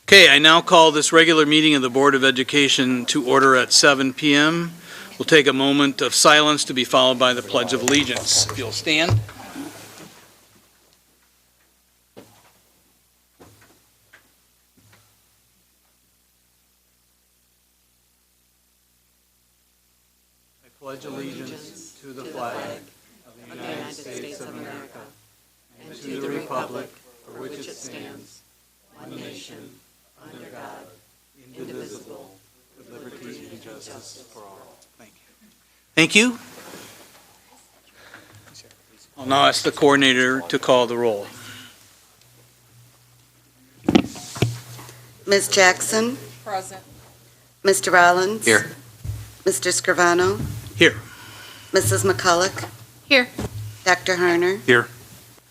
Okay, I now call this regular meeting of the Board of Education to order at 7 p.m. We'll take a moment of silence to be followed by the Pledge of Allegiance. If you'll stand. I pledge allegiance to the flag of the United States of America and to the republic for which it stands, one nation, under God, indivisible, with liberty and justice for all. Thank you. Thank you. I'll now ask the coordinator to call the roll. Ms. Jackson? Present. Mr. Rollins? Here. Mr. Scrivano? Here. Mrs. McCulloch? Here. Dr. Harner? Here.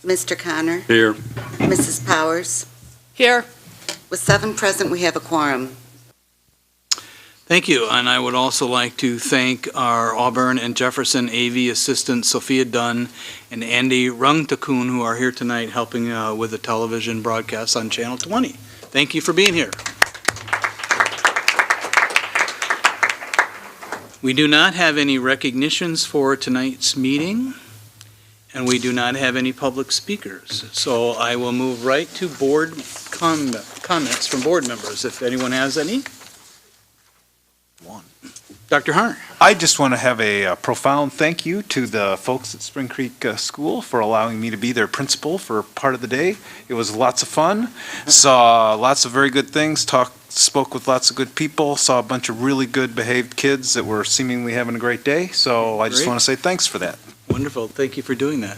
Mr. Connor? Here. Mrs. Powers? Here. With 7 present, we have a quorum. Thank you, and I would also like to thank our Auburn and Jefferson AV assistants Sophia Dunn and Andy Rungtakun, who are here tonight helping with the television broadcast on Channel 20. Thank you for being here. We do not have any recognitions for tonight's meeting, and we do not have any public speakers. So I will move right to board comments from board members, if anyone has any. Dr. Harner. I just want to have a profound thank you to the folks at Spring Creek School for allowing me to be their principal for part of the day. It was lots of fun. Saw lots of very good things, spoke with lots of good people, saw a bunch of really good behaved kids that were seemingly having a great day. So I just Great. want to say thanks for that. Wonderful. Thank you for doing that.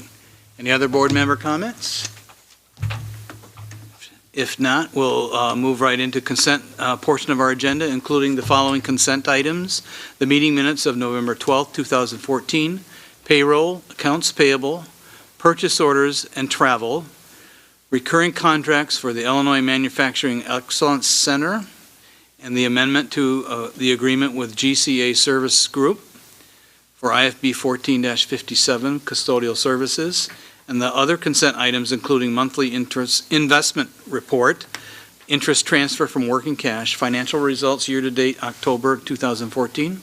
Any other board member comments? If not, we'll move right into consent portion of our agenda, including the following consent items: the meeting minutes of November 12th, 2014, payroll, accounts payable, purchase orders and travel, recurring contracts for the Illinois Manufacturing Excellence Center, and the amendment to the agreement with GCA Service Group for IFB 14-57 custodial services, and the other consent items including monthly interest investment report, interest transfer from working cash, financial results year-to-date October 2014,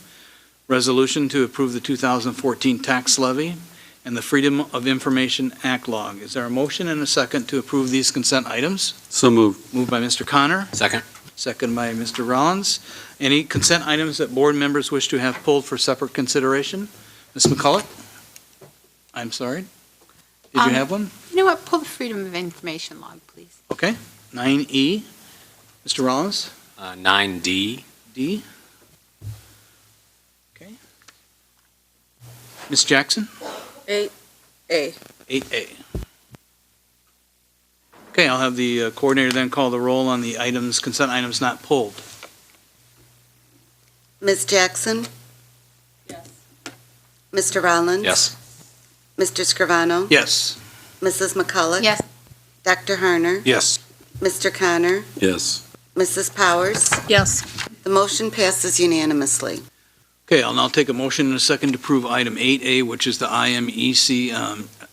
resolution to approve the 2014 tax levy, and the Freedom of Information Act log. Is there a motion and a second to approve these consent items? So moved. Moved by Mr. Connor. Second. Second by Mr. Rollins. Any consent items that board members wish to have pulled for separate consideration? Ms. McCulloch? I'm sorry? Did you have one? You know what? Pull the Freedom of Information log, please. Okay. 9E. Mr. Rollins? 9D. D. Okay. Ms. Jackson? 8A. 8A. Okay, I'll have the coordinator then call the roll on the items, consent items not pulled. Ms. Jackson? Yes. Mr. Rollins? Yes. Mr. Scrivano? Yes. Mrs. McCulloch? Yes. Dr. Harner? Yes. Mr. Connor? Yes. Mrs. Powers? Yes. The motion passes unanimously. Okay, I'll now take a motion and a second to approve item 8A, which is the IMEC,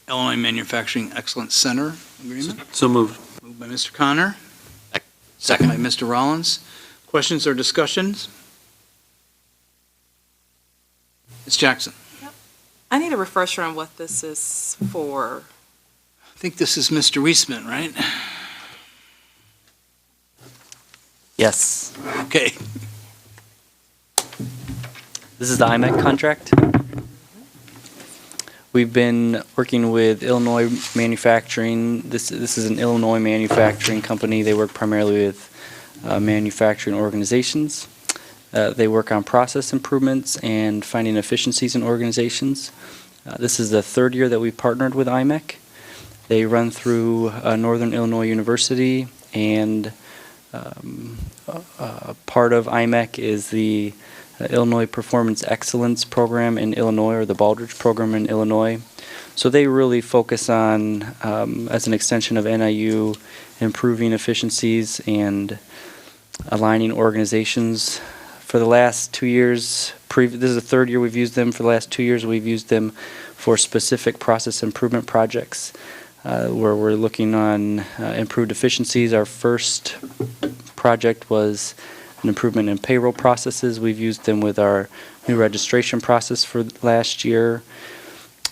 Illinois Manufacturing Excellence Center agreement. So moved. Moved by Mr. Connor. Second by Mr. Rollins. Questions or discussions? Ms. Jackson. I need a refresher on what this is for. I think this is Mr. Weisman, right? Yes. Okay. This is the IMEC contract. We've been working with Illinois Manufacturing. This is an Illinois manufacturing company. They work primarily with manufacturing organizations. They work on process improvements and finding efficiencies in organizations. This is the 3rd year that we've partnered with IMEC. They run through Northern Illinois University, and part of IMEC is the Illinois Performance Excellence Program in Illinois, or the Baldrige Program in Illinois. So they really focus on, as an extension of NIU, improving efficiencies and aligning organizations. For the last 2 years, this is the 3rd year we've used them. For the last 2 years, we've used them for specific process improvement projects where we're looking on improved efficiencies. Our first project was an improvement in payroll processes. We've used them with our new registration process for last year.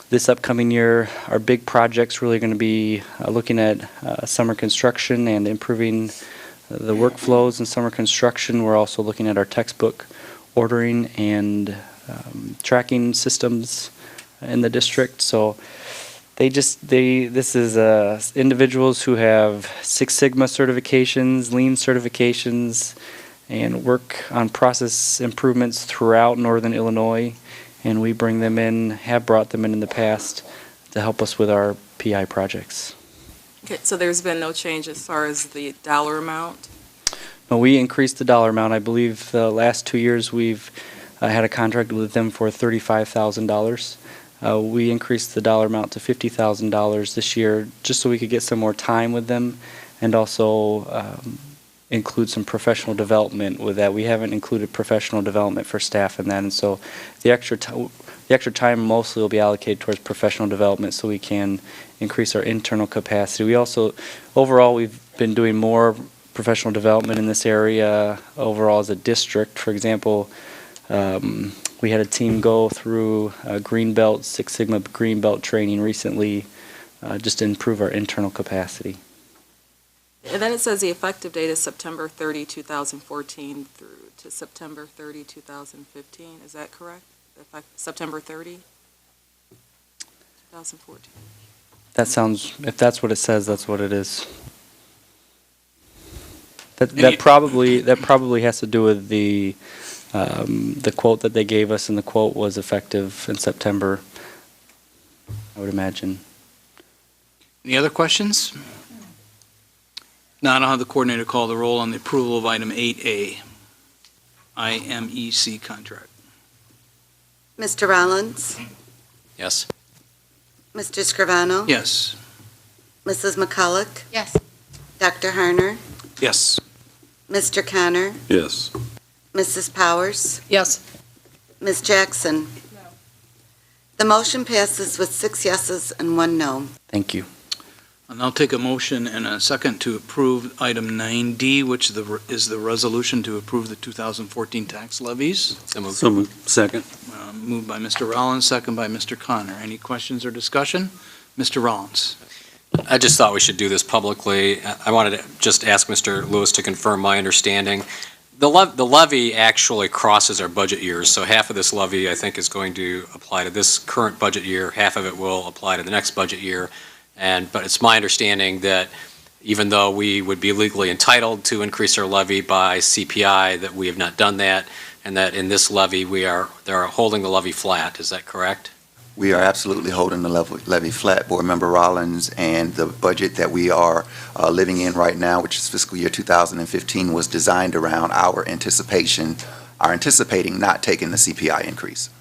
This upcoming year, our big project's really going to be looking at summer construction and improving the workflows in summer construction. We're also looking at our textbook ordering and tracking systems in the district. So this is individuals who have Six Sigma certifications, Lean certifications, and work on process improvements throughout Northern Illinois. And we bring them in, have brought them in the past to help us with our PI projects. Okay, so there's been no change as far as the dollar amount? No, we increased the dollar amount. I believe the last 2 years we've had a contract with them for $35,000. We increased the dollar amount to $50,000 this year just so we could get some more time with them and also include some professional development with that. We haven't included professional development for staff in that, and so the extra time mostly will be allocated towards professional development so we can increase our internal capacity. We also, overall, we've been doing more professional development in this area overall as a district. For example, we had a team go through Greenbelt, Six Sigma Greenbelt training recently just to improve our internal capacity. And then it says the effective date is September 30, 2014 through to September 30, 2015. Is that correct? September 30, 2014. That sounds, if that's what it says, that's what it is. That probably has to do with the quote that they gave us, and the quote was effective in September, I would imagine. Any other questions? Now I'll have the coordinator call the roll on the approval of item 8A, IMEC contract. Mr. Rollins? Yes. Mr. Scrivano? Yes. Mrs. McCulloch? Yes. Dr. Harner? Yes. Mr. Connor? Yes. Mrs. Powers? Yes. Ms. Jackson? No. The motion passes with 6 yeses and 1 no. Thank you. And I'll take a motion and a second to approve item 9D, which is the resolution to approve the 2014 tax levies. So moved. So moved. Second. Moved by Mr. Rollins, second by Mr. Connor. Any questions or discussion? Mr. Rollins. I just thought we should do this publicly. I wanted to just ask Mr. Lewis to confirm my understanding. The levy actually crosses our budget years, so half of this levy, I think, is going to apply to this current budget year, half of it will apply to the next budget year. But it's my understanding that even though we would be legally entitled to increase our levy by CPI, that we have not done that, and that in this levy, they're holding the levy flat. Is that correct? We are absolutely holding the levy flat, Board Member Rollins, and the budget that we are living in right now, which is fiscal year 2015, was designed around our anticipating not taking the CPI increase.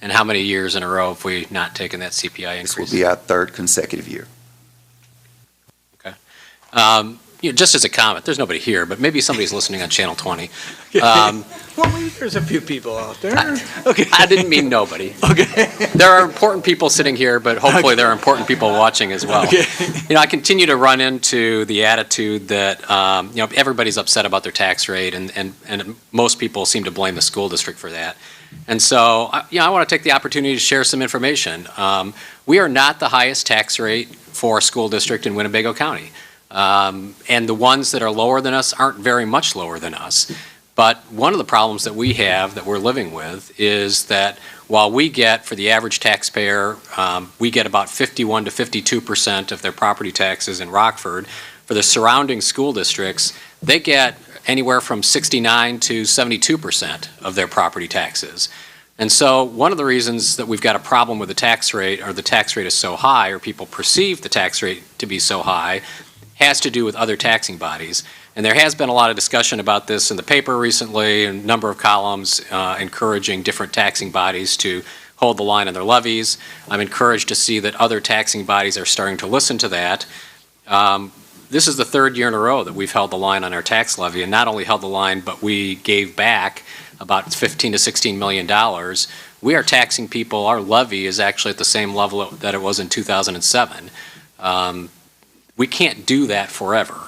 And how many years in a row have we not taken that CPI increase? This will be our 3rd consecutive year. Just as a comment, there's nobody here, but maybe somebody's listening on Channel 20. Well, there's a few people out there. Okay. I didn't mean nobody. Okay. There are important people sitting here, but hopefully there are important people watching as well. Okay. I continue to run into the attitude that everybody's upset about their tax rate, and most people seem to blame the school district for that. And so, I want to take the opportunity to share some information. We are not the highest tax rate for a school district in Winnebago County. And the ones that are lower than us aren't very much lower than us. But one of the problems that we have that we're living with is that while we get, for the average taxpayer, we get about 51 to 52% of their property taxes in Rockford. For the surrounding school districts, they get anywhere from 69 to 72% of their property taxes. And so one of the reasons that we've got a problem with the tax rate, or the tax rate is so high, or people perceive the tax rate to be so high, has to do with other taxing bodies. And there has been a lot of discussion about this in the paper recently, and a number of columns encouraging different taxing bodies to hold the line on their levies. I'm encouraged to see that other taxing bodies are starting to listen to that. This is the 3rd year in a row that we've held the line on our tax levy, and not only held the line, but we gave back about $15 to $16 million. We are taxing people, our levy is actually at the same level that it was in 2007. We can't do that forever.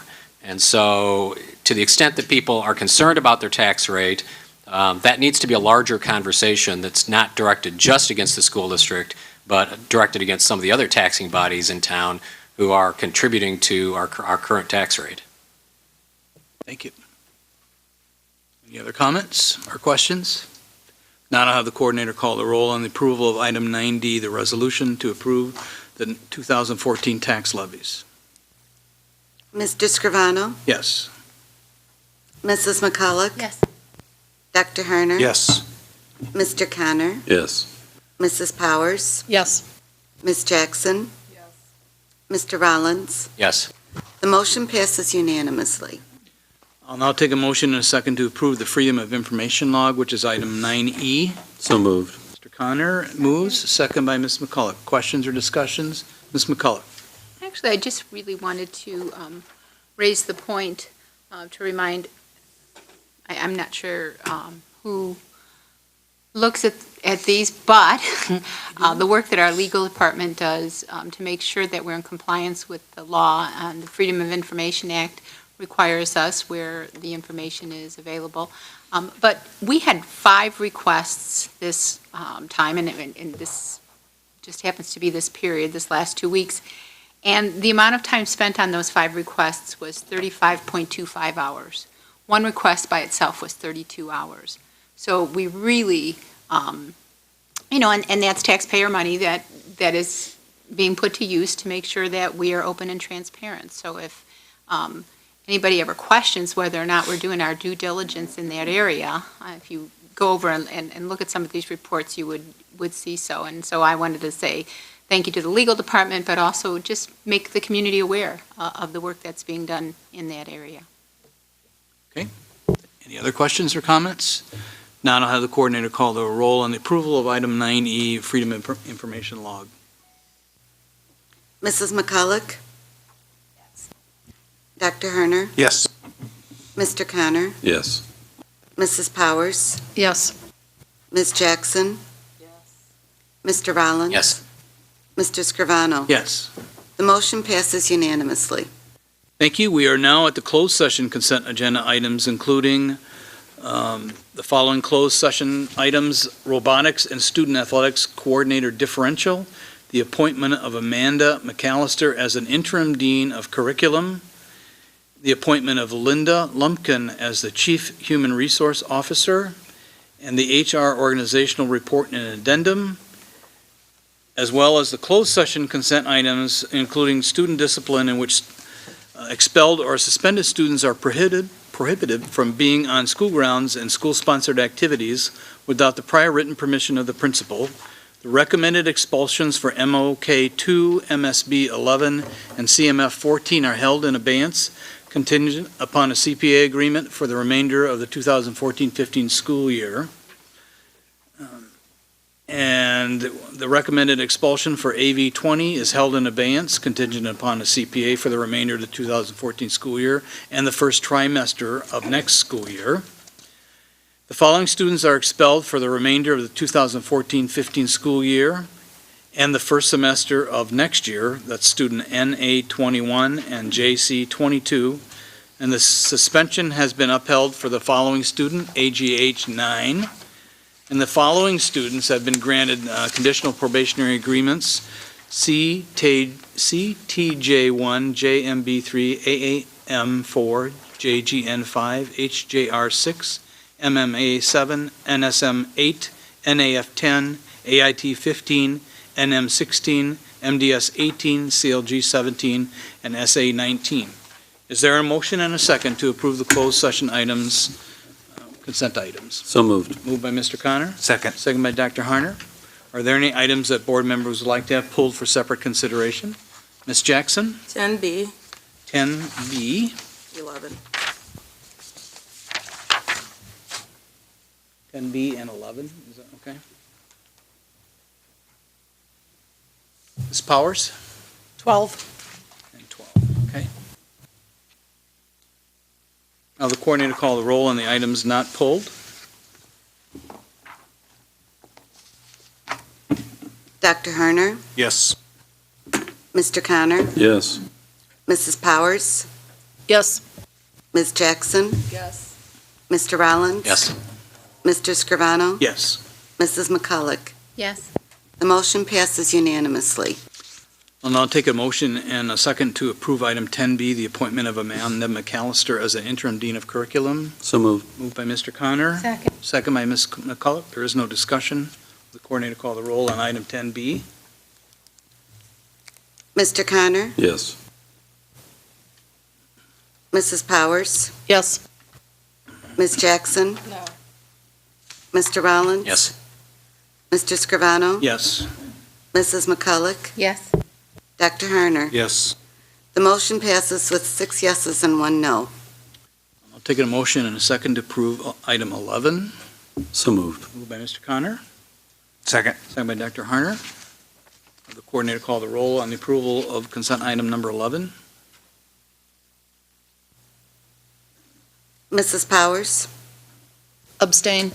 And so to the extent that people are concerned about their tax rate, that needs to be a larger conversation that's not directed just against the school district, but directed against some of the other taxing bodies in town who are contributing to our current tax rate. Thank you. Any other comments or questions? Now I'll have the coordinator call the roll on the approval of item 9D, the resolution to approve the 2014 tax levies. Mr. Scrivano? Yes. Mrs. McCulloch? Yes. Dr. Harner? Yes. Mr. Connor? Yes. Mrs. Powers? Yes. Ms. Jackson? Yes. Mr. Rollins? Yes. The motion passes unanimously. I'll now take a motion and a second to approve the Freedom of Information Log, which is item 9E. So moved. Mr. Connor moves, second by Ms. McCulloch. Questions or discussions? Ms. McCulloch? Actually, I just really wanted to raise the point to remind, I'm not sure who looks at these, but the work that our legal department does to make sure that we're in compliance with the law and the Freedom of Information Act requires us where the information is available. But we had 5 requests this time, and this just happens to be this period, this last 2 weeks. And the amount of time spent on those 5 requests was 35.25 hours. One request by itself was 32 hours. So we really, and that's taxpayer money that is being put to use to make sure that we are open and transparent. So if anybody ever questions whether or not we're doing our due diligence in that area, if you go over and look at some of these reports, you would see so. And so I wanted to say thank you to the legal department, but also just make the community aware of the work that's being done in that area. Any other questions or comments? Now I'll have the coordinator call the roll on the approval of item 9E, Freedom of Information Log. Mrs. McCulloch? Dr. Harner? Yes. Mr. Connor? Yes. Mrs. Powers? Yes. Ms. Jackson? Yes. Mr. Rollins? Yes. Mr. Scrivano? Yes. The motion passes unanimously. Thank you. We are now at the closed session consent agenda items, including the following closed session items: robotics and student athletics coordinator differential, the appointment of Amanda McAllister as an interim dean of curriculum, the appointment of Linda Lumpkin as the chief human resource officer, and the HR organizational report and addendum, as well as the closed session consent items, including student discipline in which expelled or suspended students are prohibited from being on school grounds and school-sponsored activities without the prior written permission of the principal. The recommended expulsions for MOK 2, MSB 11, and CMF 14 are held in abeyance, contingent upon a CPA agreement for the remainder of the 2014-15 school year. And the recommended expulsion for AV 20 is held in abeyance, contingent upon a CPA for the remainder of the 2014 school year and the first trimester of next school year. The following students are expelled for the remainder of the 2014-15 school year and the first semester of next year. That's student NA 21 and JC 22. And the suspension has been upheld for the following student, AGH 9. And the following students have been granted conditional probationary agreements: CTJ1, JMB3, AAM4, JGN5, HJR6, MMA7, NSM8, NAF10, AIT15, NM16, MDS18, CLG17, and SA19. Is there a motion and a second to approve the closed session items, consent items? So moved. Moved by Mr. Connor, Second. second by Dr. Harner. Are there any items that board members would like to have pulled for separate consideration? Ms. Jackson? 10B, 10B, 11. 10B and 11, is that okay? Ms. Powers? 12. And 12, okay. Now the coordinator call the roll on the items not pulled. Dr. Harner? Yes. Mr. Connor? Yes. Mrs. Powers? Yes. Ms. Jackson, Yes. Mr. Rollins? Yes. Mr. Scrivano? Yes. Mrs. McCulloch? Yes. The motion passes unanimously. I'll now take a motion and a second to approve item 10B, the appointment of Amanda McAllister as an interim dean of curriculum. So moved. Moved by Mr. Connor, Second. second by Ms. McCulloch. There is no discussion. The coordinator call the roll on item 10B. Mr. Connor? Yes. Mrs. Powers? Yes. Ms. Jackson? No. Mr. Rollins? Yes. Mr. Scrivano? Yes. Mrs. McCulloch? Yes. Dr. Harner? Yes. The motion passes with 6 yeses and 1 no. I'll take a motion and a second to approve item 11. So moved. Moved by Mr. Connor, Second. second by Dr. Harner. The coordinator call the roll on the approval of consent item number 11. Mrs. Powers? Abstain.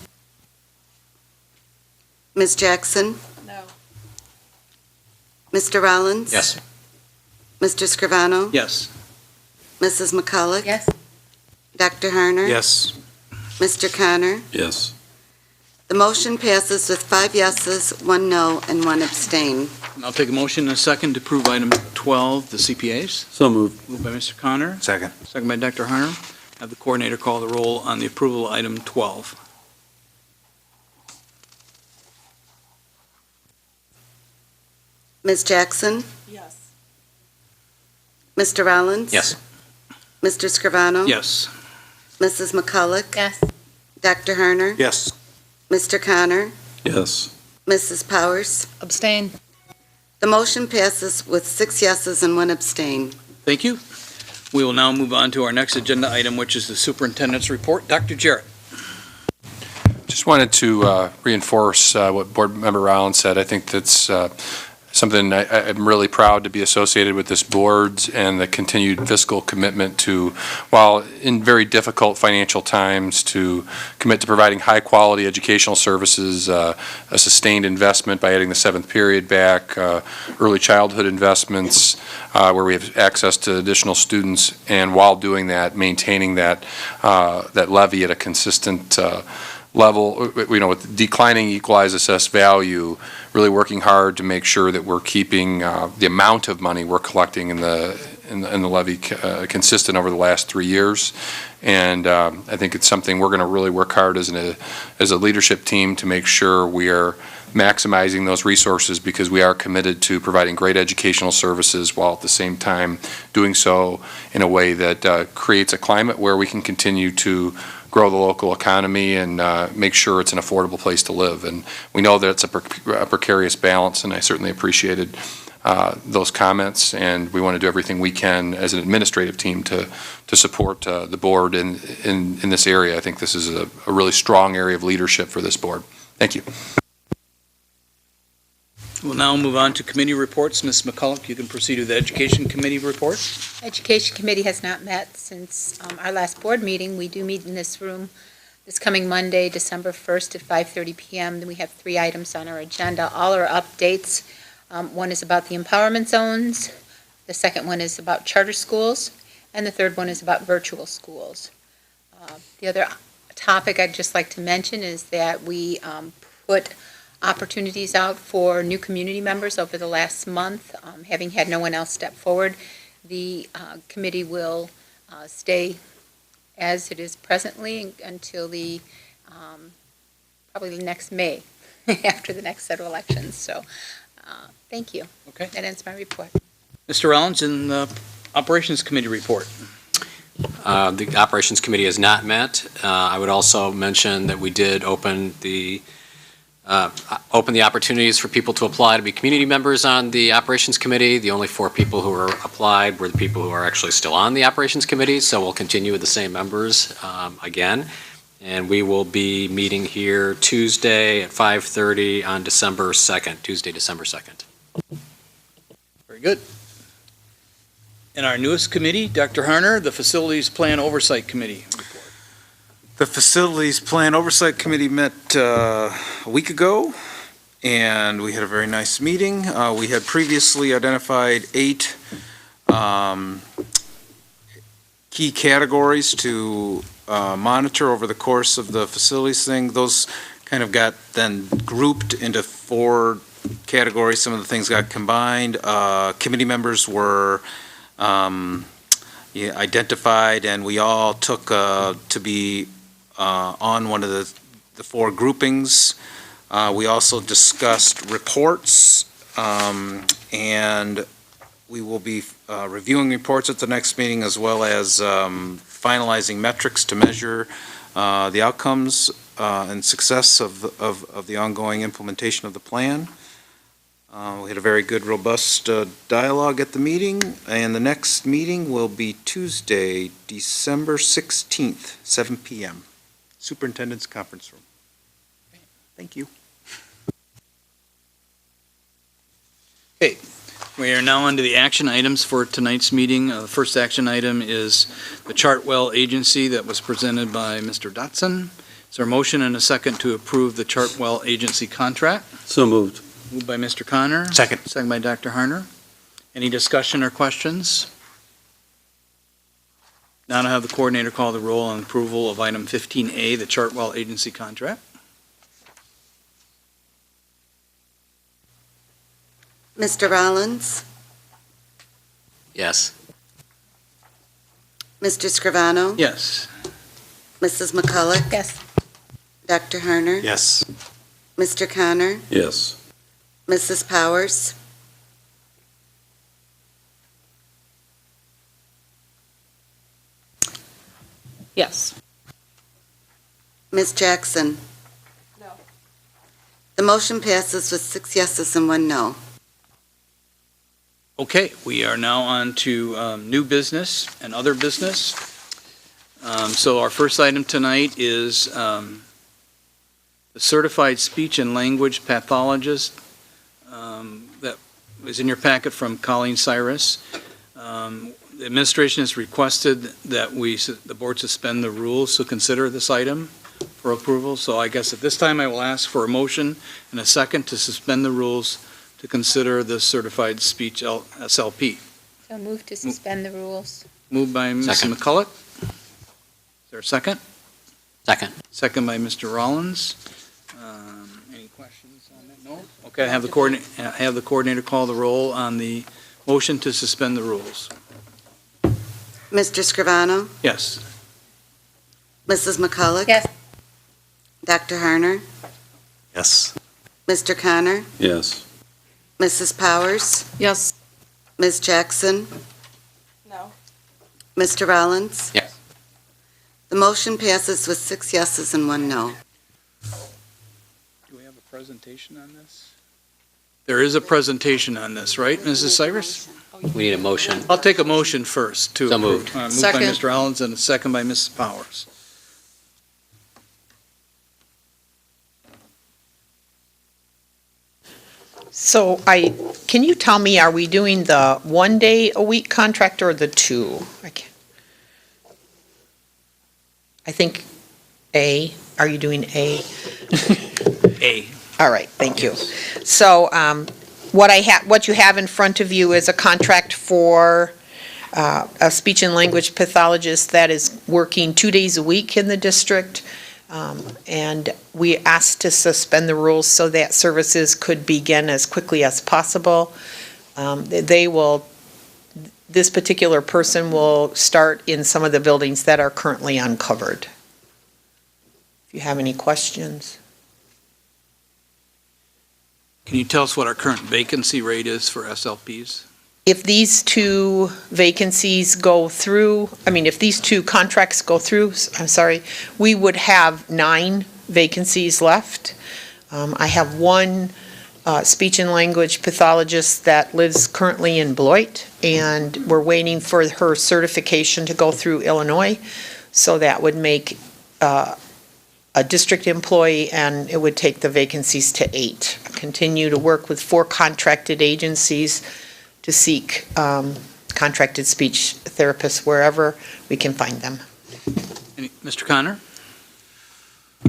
Ms. Jackson? No. Mr. Rollins? Yes. Mr. Scrivano? Yes. Mrs. McCulloch? Yes. Dr. Harner? Yes. Mr. Connor? Yes. The motion passes with 5 yeses, 1 no, and 1 abstain. And I'll take a motion and a second to approve item 12, the CPAs. So moved. Moved by Mr. Connor, Second. second by Dr. Harner. Have the coordinator call the roll on the approval of item 12. Ms. Jackson? Yes. Mr. Rollins? Yes. Mr. Scrivano? Yes. Mrs. McCulloch? Yes. Dr. Harner? Yes. Mr. Connor? Yes. Mrs. Powers? Abstain. The motion passes with 6 yeses and 1 abstain. Thank you. We will now move on to our next agenda item, which is the superintendent's report. Dr. Jarrett. Just wanted to reinforce what Board Member Rollins said. I think that's something I'm really proud to be associated with this board and the continued fiscal commitment to, while in very difficult financial times, to commit to providing high-quality educational services, a sustained investment by adding the 7th period back, early childhood investments where we have access to additional students, and while doing that, maintaining that levy at a consistent level, with declining equalized assessed value, really working hard to make sure that we're keeping the amount of money we're collecting in the levy consistent over the last 3 years. And I think it's something we're going to really work hard as a leadership team to make sure we are maximizing those resources, because we are committed to providing great educational services while at the same time doing so in a way that creates a climate where we can continue to grow the local economy and make sure it's an affordable place to live. And we know that it's a precarious balance, and I certainly appreciated those comments, and we want to do everything we can as an administrative team to support the board in this area. I think this is a really strong area of leadership for this board. Thank you. We'll now move on to committee reports. Ms. McCulloch, you can proceed with the Education Committee report. Education Committee has not met since our last board meeting. We do meet in this room this coming Monday, December 1st at 5:30 PM. Then we have 3 items on our agenda. All our updates. One is about the empowerment zones. The second one is about charter schools. And the third one is about virtual schools. The other topic I'd just like to mention is that we put opportunities out for new community members over the last month. Having had no one else step forward, the committee will stay as it is presently until probably the next May, after the next set of elections. So, thank you. Okay. That ends my report. Mr. Rollins, in the Operations Committee report. The Operations Committee has not met. I would also mention that we did open the opportunities for people to apply to be community members on the Operations Committee. The only 4 people who applied were the people who are actually still on the Operations Committee, so we'll continue with the same members again. And we will be meeting here Tuesday at 5:30 on December 2nd, Tuesday, December 2nd. Very good. In our newest committee, Dr. Harner, the Facilities Plan Oversight Committee report. The Facilities Plan Oversight Committee met a week ago, and we had a very nice meeting. We had previously identified 8 key categories to monitor over the course of the facilities thing. Those kind of got then grouped into 4 categories. Some of the things got combined. Committee members were identified, and we all took to be on one of the 4 groupings. We also discussed reports, and we will be reviewing reports at the next meeting, as well as finalizing metrics to measure the outcomes and success of the ongoing implementation of the plan. We had a very good, robust dialogue at the meeting, and the next meeting will be Tuesday, December 16th, 7 PM. Superintendent's Conference Room. Thank you. Okay, we are now on to the action items for tonight's meeting. The first action item is the Chartwell Agency that was presented by Mr. Dotson. Is there a motion and a second to approve the Chartwell Agency contract? So moved. Moved by Mr. Connor. Second. Second by Dr. Harner. Any discussion or questions? Now to have the coordinator call the roll on approval of item 15A, the Chartwell Agency contract. Mr. Rollins, Yes. Mr. Scrivano, Yes. Mrs. McCulloch, Yes. Dr. Harner, Yes. Mr. Connor, Yes. Mrs. Powers, Yes. Ms. Jackson. No. The motion passes with 6 yeses and 1 no. Okay, we are now on to new business and other business. So our first item tonight is the certified speech and language pathologist that is in your packet from Colleen Cyrus. The administration has requested that the board suspend the rules to consider this item for approval. So I guess at this time I will ask for a motion and a second to suspend the rules to consider the certified speech SLP. So move to suspend the rules. Moved by Ms. Second. McCulloch. Is there a second? Second. Second by Mr. Rollins. Any questions on that? No? Okay, have the coordinator call the roll on the motion to suspend the rules. Mr. Scrivano, Yes. Mrs. McCulloch. Yes. Dr. Harner, Yes. Mr. Connor, Yes. Mrs. Powers, Yes. Ms. Jackson, No. Mr. Rollins. Yes. The motion passes with 6 yeses and 1 no. Do we have a presentation on this? There is a presentation on this, right, Mrs. Cyrus? We need a motion. I'll take a motion first to So approve. moved. Moved by Second. Mr. Rollins and a second by Mrs. Powers. So can you tell me, are we doing the 1 day a week contract or the 2? I think A, are you doing A? A. All right, thank you. So what you have in front of you is a contract for a speech and language pathologist that is working 2 days a week in the district. And we asked to suspend the rules so that services could begin as quickly as possible. This particular person will start in some of the buildings that are currently uncovered. If you have any questions. Can you tell us what our current vacancy rate is for SLPs? If these 2 vacancies go through, if these 2 contracts go through, we would have 9 vacancies left. I have 1 speech and language pathologist that lives currently in Beloit, and we're waiting for her certification to go through Illinois. So that would make a district employee, and it would take the vacancies to 8. Continue to work with 4 contracted agencies to seek contracted speech therapists wherever we can find them. Mr. Connor?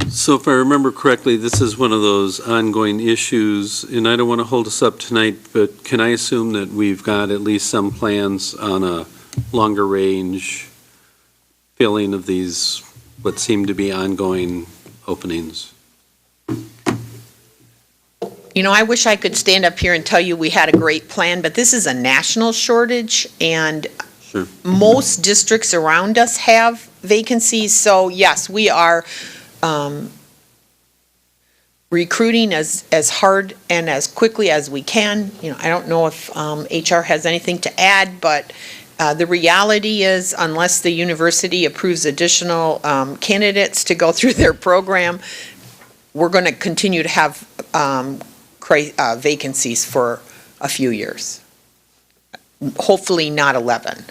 So if I remember correctly, this is one of those ongoing issues, and I don't want to hold us up tonight, but can I assume that we've got at least some plans on a longer range filling of these, what seem to be ongoing openings? You know, I wish I could stand up here and tell you we had a great plan, but this is a national shortage, and Sure. most districts around us have vacancies, so yes, we are recruiting as hard and as quickly as we can. You know, I don't know if HR has anything to add, but the reality is, unless the university approves additional candidates to go through their program, we're going to continue to have vacancies for a few years. Hopefully not 11.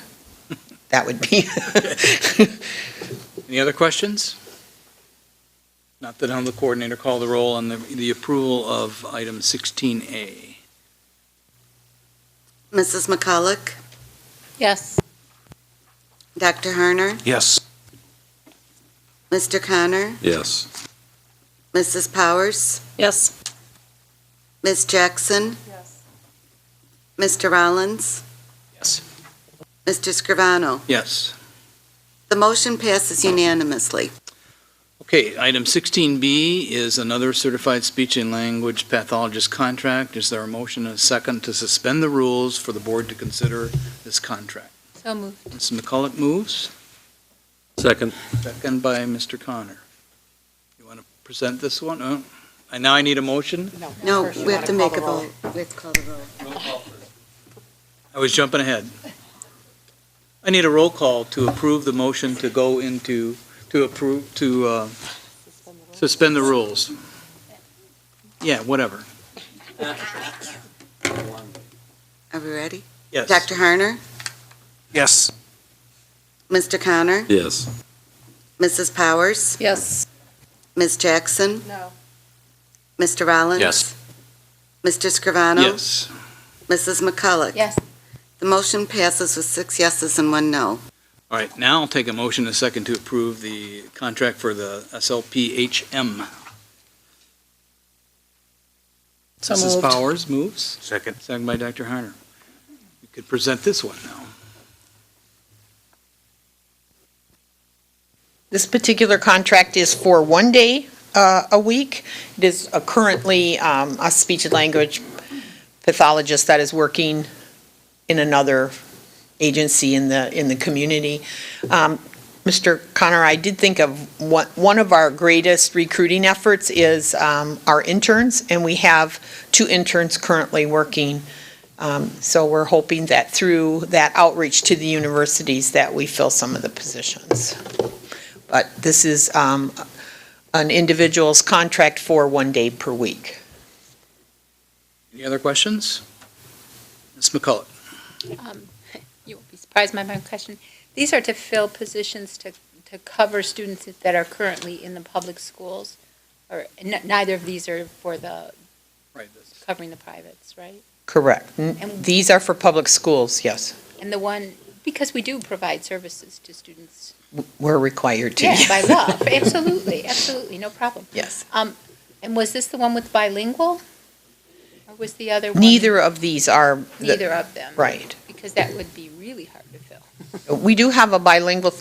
That would be. Any other questions? Not that I'll have the coordinator call the roll on the approval of item 16A. Mrs. McCulloch? Yes. Dr. Harner? Yes. Mr. Connor? Yes. Mrs. Powers? Yes. Ms. Jackson? Yes. Mr. Rollins? Yes. Mr. Scrivano? Yes. The motion passes unanimously. Okay, item 16B is another certified speech and language pathologist contract. Is there a motion and a second to suspend the rules for the board to consider this contract? So moved. Mrs. McCulloch moves, Second. second by Mr. Connor. You want to present this one? Oh, and now I need a motion? No, we have to make a vote. We have to call the roll. I was jumping ahead. I need a roll call to approve the motion to go into, to approve, to suspend the rules. Yeah, whatever. Are we ready? Yes. Dr. Harner? Yes. Mr. Connor? Yes. Mrs. Powers? Yes. Ms. Jackson? No. Mr. Rollins? Yes. Mr. Scrivano? Yes. Mrs. McCulloch? Yes. The motion passes with 6 yeses and 1 no. All right, now I'll take a motion and a second to approve the contract for the SLPHM. So Mrs. moved. Powers moves, Second. second by Dr. Harner. You could present this one now. This particular contract is for 1 day a week. It is currently a speech and language pathologist that is working in another agency in the community. Mr. Connor, I did think of one of our greatest recruiting efforts is our interns, and we have 2 interns currently working. So we're hoping that through that outreach to the universities that we fill some of the positions. But this is an individual's contract for 1 day per week. Any other questions? Ms. McCulloch? You won't be surprised by my question. These are to fill positions to cover students that are currently in the public schools, or neither of these are for the, Right. covering the privates, right? Correct. And- These are for public schools, yes. And the one, because we do provide services to students. We're required to. Yeah, by law, absolutely, absolutely, no problem. Yes. And was this the one with bilingual? Or was the other one? Neither of these are. Neither of them? Right. Because that would be really hard to fill. We do have a bilingual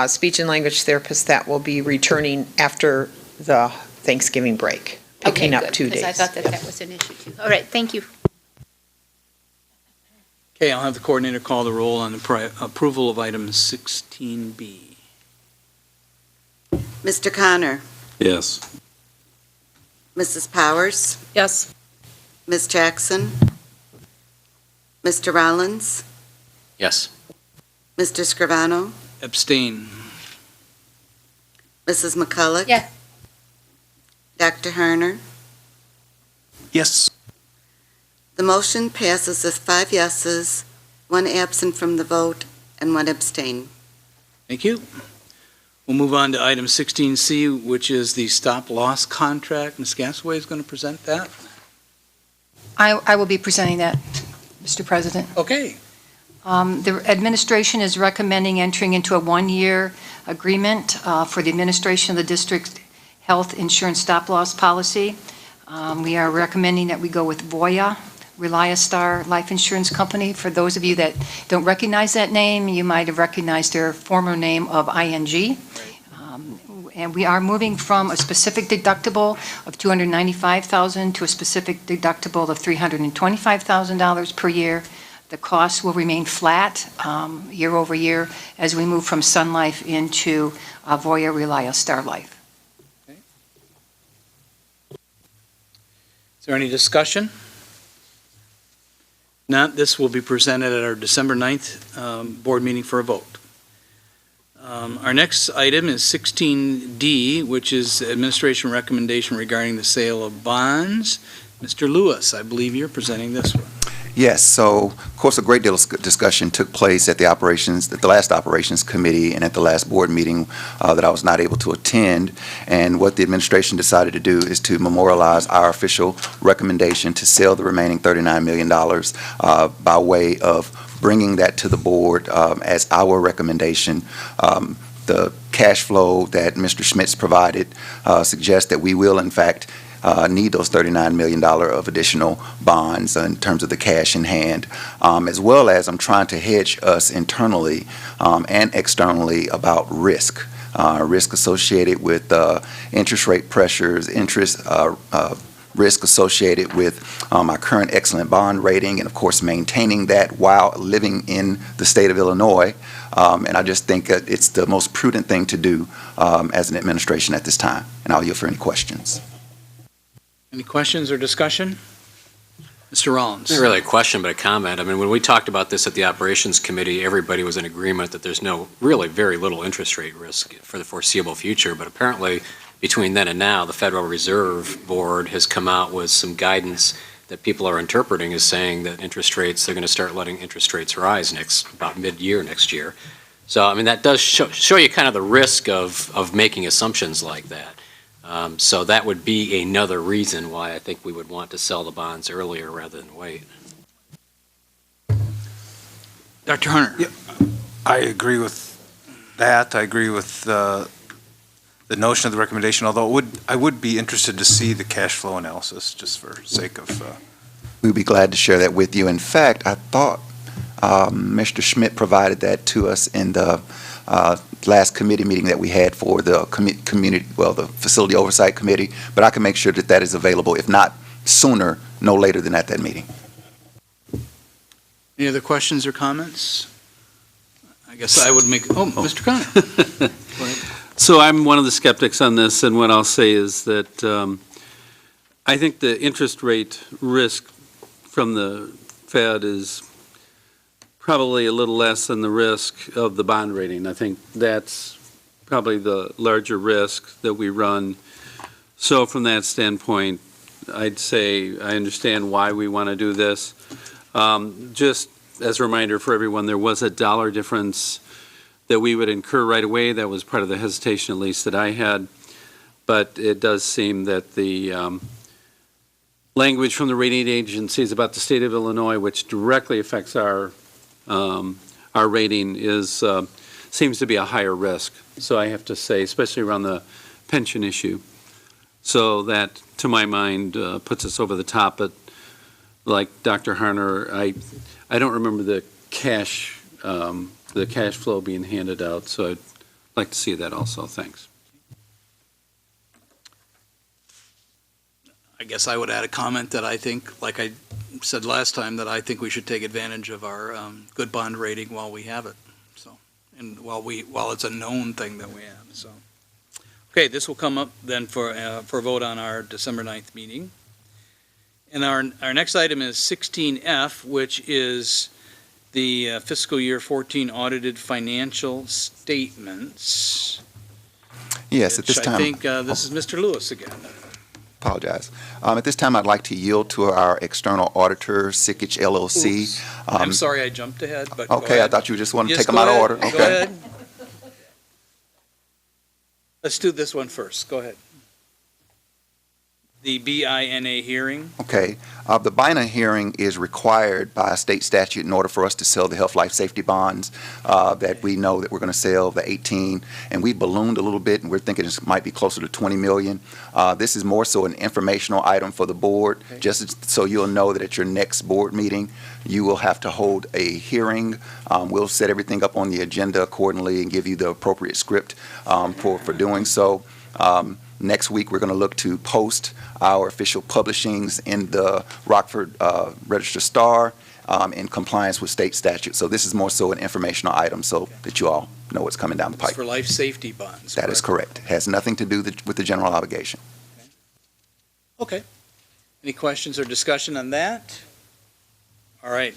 speech and language therapist that will be returning after the Thanksgiving break, picking up 2 days. Because I thought that was an issue too. All right, thank you. Okay, I'll have the coordinator call the roll on the approval of item 16B. Mr. Connor? Yes. Mrs. Powers? Yes. Ms. Jackson? Mr. Rollins? Yes. Mr. Scrivano? Abstain. Mrs. McCulloch? Yes. Dr. Harner? Yes. The motion passes with 5 yeses, 1 absent from the vote, and 1 abstain. Thank you. We'll move on to item 16C, which is the stop-loss contract. Ms. Gasaway is going to present that. I will be presenting that, Mr. President. Okay. The administration is recommending entering into a 1-year agreement for the administration of the district's health insurance stop-loss policy. We are recommending that we go with Voya Reliastar Life Insurance Company. For those of you that don't recognize that name, you might have recognized their former name of ING. And we are moving from a specific deductible of $295,000 to a specific deductible of $325,000 per year. The cost will remain flat year over year as we move from Sun Life into Voya Reliastar Life. Is there any discussion? Not, this will be presented at our December 9th board meeting for a vote. Our next item is 16D, which is administration recommendation regarding the sale of bonds. Mr. Lewis, I believe you're presenting this one. Yes, so, of course, a great deal of discussion took place at the last operations committee and at the last board meeting that I was not able to attend. And what the administration decided to do is to memorialize our official recommendation to sell the remaining $39 million by way of bringing that to the board as our recommendation. The cash flow that Mr. Schmitz provided suggests that we will, in fact, need those $39 million of additional bonds in terms of the cash in hand, as well as I'm trying to hedge us internally and externally about risk. Risk associated with interest rate pressures, risk associated with our current excellent bond rating, and of course maintaining that while living in the state of Illinois. And I just think that it's the most prudent thing to do as an administration at this time. And I'll yield for any questions. Any questions or discussion? Mr. Rollins. Not really a question, but a comment. I mean, when we talked about this at the operations committee, everybody was in agreement that there's really very little interest rate risk for the foreseeable future. But apparently, between then and now, the Federal Reserve Board has come out with some guidance that people are interpreting as saying that they're going to start letting interest rates rise about mid-year next year. So, I mean, that does show you kind of the risk of making assumptions like that. So that would be another reason why I think we would want to sell the bonds earlier rather than wait. Dr. Hunter. Yeah, I agree with that. I agree with the notion of the recommendation, although I would be interested to see the cash flow analysis just for sake of... We'd be glad to share that with you. In fact, I thought Mr. Schmidt provided that to us in the last committee meeting that we had for the the Facility Oversight Committee, but I can make sure that is available, if not sooner, no later than at that meeting. Any other questions or comments? I guess I would Mr. Connor. Go ahead. So I'm one of the skeptics on this, and what I'll say is that I think the interest rate risk from the Fed is probably a little less than the risk of the bond rating. I think that's probably the larger risk that we run. So from that standpoint, I'd say I understand why we want to do this. Just as a reminder for everyone, there was a dollar difference that we would incur right away. That was part of the hesitation, at least, that I had. But it does seem that the language from the rating agencies about the state of Illinois, which directly affects our rating, seems to be a higher risk. So I have to say, especially around the pension issue. So that, to my mind, puts us over the top. But like Dr. Harner, I don't remember the cash flow being handed out, so I'd like to see that also. Thanks. I guess I would add a comment that I think, like I said last time, that I think we should take advantage of our good bond rating while we have it. So, and while it's a known thing that we have. So, okay, this will come up then for a vote on our December 9th meeting. And our next item is 16F, which is the fiscal year 14 audited financial statements. Yes, at this time. I think this is Mr. Lewis again. Apologize. At this time, I'd like to yield to our external auditor, Sikich LLC. Oops. I'm sorry I jumped ahead, but okay, I thought you just wanted to take them out of order. Okay. Go ahead. Let's do this one first. Go ahead. The BINA hearing. Okay. The BINA hearing is required by state statute in order for us to sell the health, life, safety bonds that we know that we're going to sell, the 18, and we ballooned a little bit, and we're thinking it might be closer to 20 million. This is more so an informational item for the board, just so you'll know that at your next board meeting, you will have to hold a hearing. We'll set everything up on the agenda accordingly and give you the appropriate script for doing so. Next week, we're going to look to post our official publishings in the Rockford Register Star in compliance with state statute. So this is more so an informational item so that you all know what's coming down the It's pike. for life safety bonds. That is correct. It has nothing to do with the general obligation. Okay. Any questions or discussion on that? All right.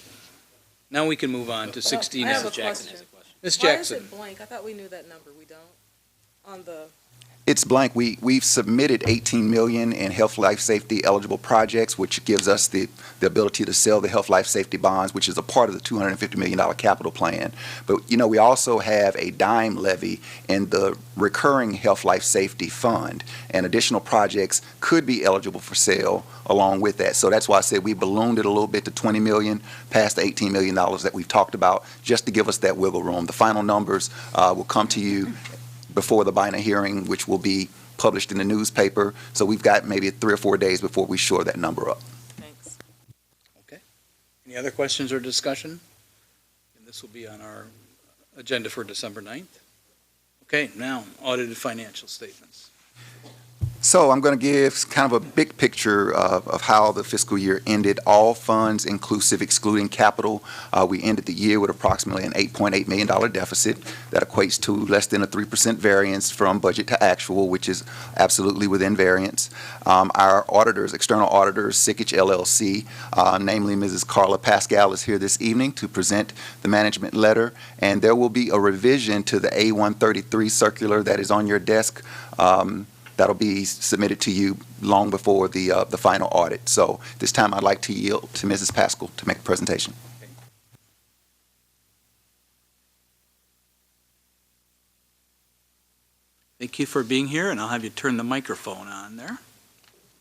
Now we can move on to 16. I have a Ms. Jackson. question. Ms. Why is Jackson. it blank? I thought we knew that number. We don't? On the, It's blank. We've submitted 18 million in health, life, safety eligible projects, which gives us the ability to sell the health, life, safety bonds, which is a part of the $250 million capital plan. But, we also have a dime levy in the recurring health, life, safety fund, and additional projects could be eligible for sale along with that. So that's why I said we ballooned it a little bit to 20 million, past the $18 million that we've talked about, just to give us that wiggle room. The final numbers will come to you before the BINA hearing, which will be published in the newspaper. So we've got maybe 3 or 4 days before we shore that number up. thanks. Any other questions or discussion? And this will be on our agenda for December 9th. Okay, now audited financial statements. So I'm going to give kind of a big picture of how the fiscal year ended, all funds inclusive, excluding capital. We ended the year with approximately an $8.8 million deficit. That equates to less than a 3% variance from budget to actual, which is absolutely within variance. Our auditors, external auditors, Sikich LLC, namely Mrs. Carla Pascal, is here this evening to present the management letter, and there will be a revision to the A133 circular that is on your desk. That'll be submitted to you long before the final audit. So this time I'd like to yield to Mrs. Pascal to make a presentation. Thank you for being here, and I'll have you turn the microphone on there.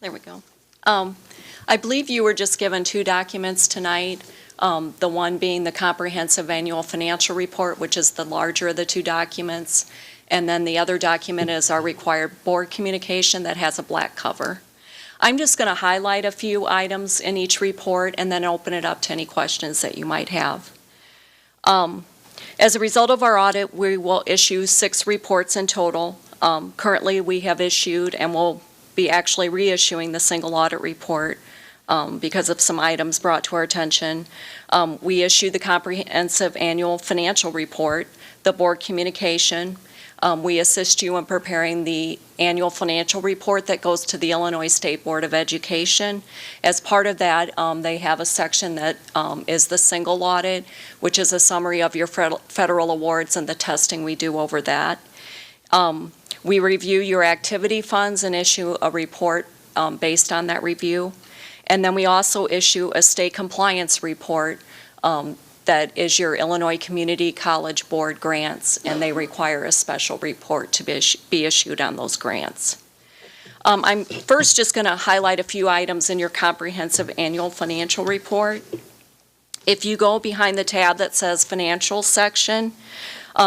There we go. I believe you were just given 2 documents tonight, the one being the comprehensive annual financial report, which is the larger of the 2 documents, and then the other document is our required board communication that has a black cover. I'm just going to highlight a few items in each report and then open it up to any questions that you might have. As a result of our audit, we will issue 6 reports in total. Currently, we have issued and will be actually reissuing the single audit report because of some items brought to our attention. We issued the comprehensive annual financial report, the board communication. We assist you in preparing the annual financial report that goes to the Illinois State Board of Education. As part of that, they have a section that is the single audit, which is a summary of your federal awards and the testing we do over that. We review your activity funds and issue a report based on that review. And then we also issue a state compliance report that is your Illinois Community College Board grants, and they require a special report to be issued on those grants. I'm first just going to highlight a few items in your comprehensive annual financial report. If you go behind the tab that says Financial section,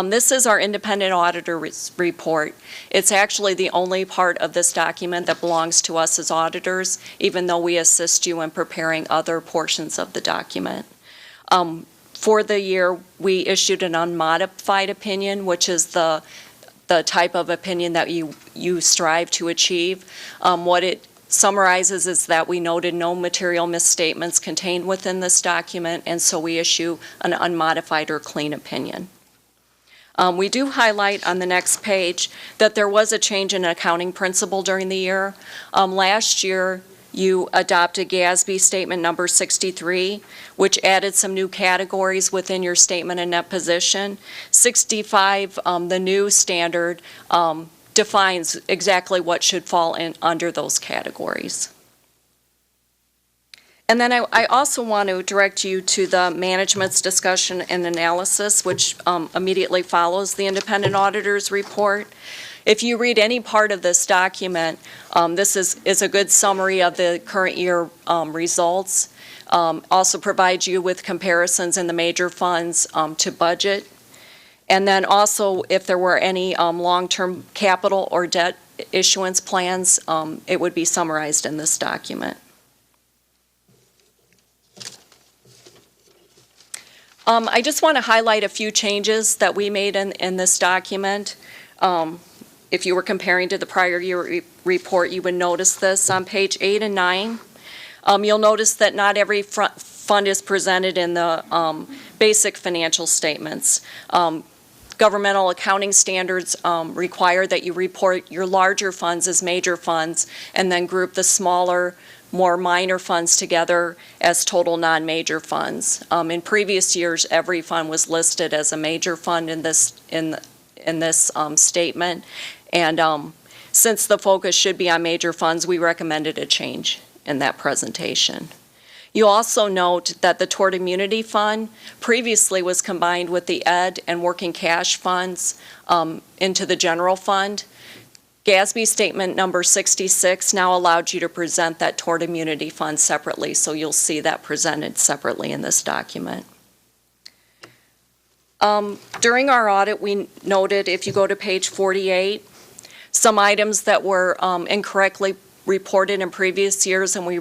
this is our independent auditor report. It's actually the only part of this document that belongs to us as auditors, even though we assist you in preparing other portions of the document. For the year, we issued an unmodified opinion, which is the type of opinion that you strive to achieve. What it summarizes is that we noted no material misstatements contained within this document, and so we issue an unmodified or clean opinion. We do highlight on the next page that there was a change in accounting principle during the year. Last year, you adopted GASB statement number 63, which added some new categories within your statement and net position. 65, the new standard, defines exactly what should fall in under those categories. And then I also want to direct you to the management's discussion and analysis, which immediately follows the independent auditor's report. If you read any part of this document, this is a good summary of the current year results. Also provides you with comparisons in the major funds to budget. And then also, if there were any long-term capital or debt issuance plans, it would be summarized in this document. I just want to highlight a few changes that we made in this document. If you were comparing to the prior year report, you would notice this. On page 8 and 9, you'll notice that not every fund is presented in the basic financial statements. Governmental accounting standards require that you report your larger funds as major funds and then group the smaller, more minor funds together as total non-major funds. In previous years, every fund was listed as a major fund in this statement, and since the focus should be on major funds, we recommended a change in that presentation. You also note that the Tort Immunity Fund previously was combined with the Ed and Working Cash funds into the general fund. GASB statement number 66 now allowed you to present that Tort Immunity Fund separately, so you'll see that presented separately in this document. During our audit, we noted, if you go to page 48, some items that were incorrectly reported in previous years, and we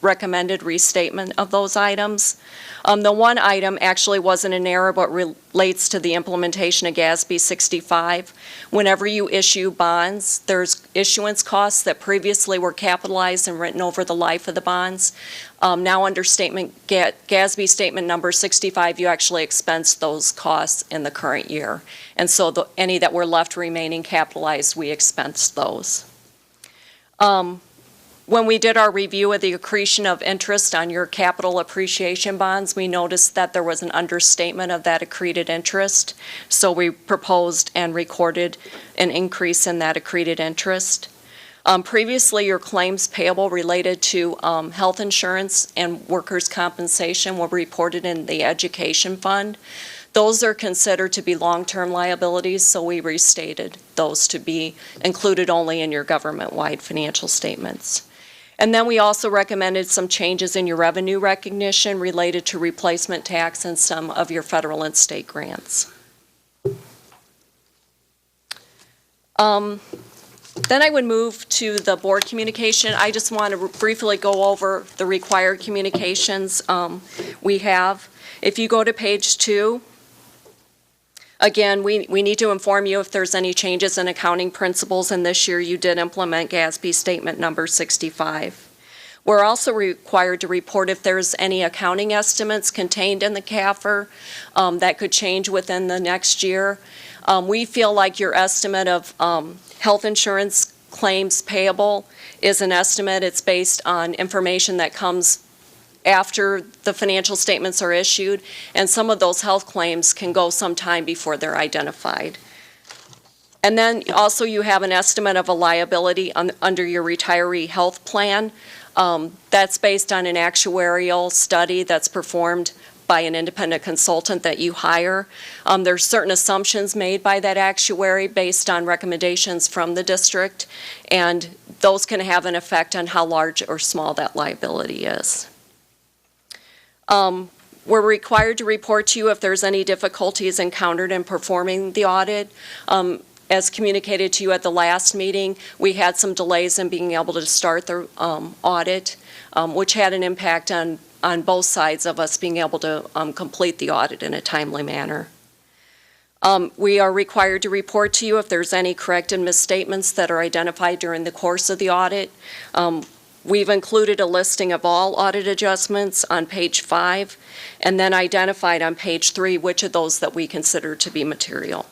recommended restatement of those items. The one item actually wasn't an error, but relates to the implementation of GASB 65. Whenever you issue bonds, there's issuance costs that previously were capitalized and written over the life of the bonds. Now under GASB statement number 65, you actually expense those costs in the current year. And so any that were left remaining capitalized, we expensed those. When we did our review of the accretion of interest on your capital appreciation bonds, we noticed that there was an understatement of that accreted interest. So we proposed and recorded an increase in that accreted interest. Previously, your claims payable related to health insurance and workers' compensation were reported in the education fund. Those are considered to be long-term liabilities, so we restated those to be included only in your government-wide financial statements. And then we also recommended some changes in your revenue recognition related to replacement tax and some of your federal and state grants. Then I would move to the board communication. I just want to briefly go over the required communications we have. If you go to page 2, again, we need to inform you if there's any changes in accounting principles, and this year you did implement GASB statement number 65. We're also required to report if there's any accounting estimates contained in the CAFR that could change within the next year. We feel like your estimate of health insurance claims payable is an estimate. It's based on information that comes after the financial statements are issued, and some of those health claims can go some time before they're identified. And then also you have an estimate of a liability under your retiree health plan. That's based on an actuarial study that's performed by an independent consultant that you hire. There's certain assumptions made by that actuary based on recommendations from the district, and those can have an effect on how large or small that liability is. We're required to report to you if there's any difficulties encountered in performing the audit. As communicated to you at the last meeting, we had some delays in being able to start the audit, which had an impact on both sides of us being able to complete the audit in a timely manner. We are required to report to you if there's any corrected misstatements that are identified during the course of the audit. We've included a listing of all audit adjustments on page 5, and then identified on page 3 which of those that we consider to be material.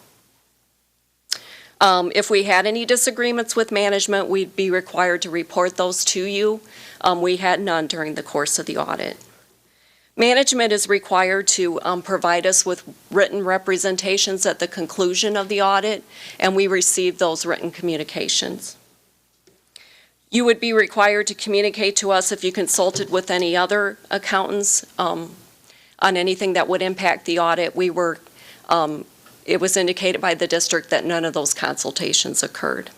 If we had any disagreements with management, we'd be required to report those to you. We had none during the course of the audit. Management is required to provide us with written representations at the conclusion of the audit, and we receive those written communications. You would be required to communicate to us if you consulted with any other accountants on anything that would impact the audit. It was indicated by the district that none of those consultations occurred.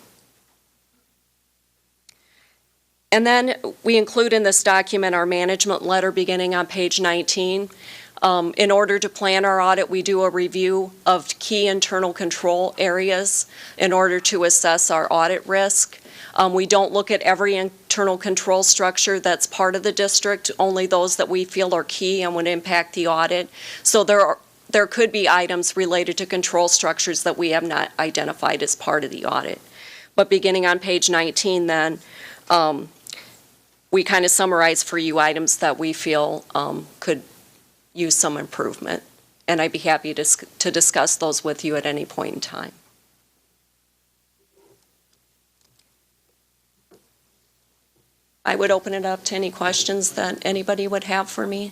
And then we include in this document our management letter beginning on page 19. In order to plan our audit, we do a review of key internal control areas in order to assess our audit risk. We don't look at every internal control structure that's part of the district, only those that we feel are key and would impact the audit. So there could be items related to control structures that we have not identified as part of the audit. But beginning on page 19 then, we kind of summarize for you items that we feel could use some improvement. And I'd be happy to discuss those with you at any point in time. I would open it up to any questions that anybody would have for me.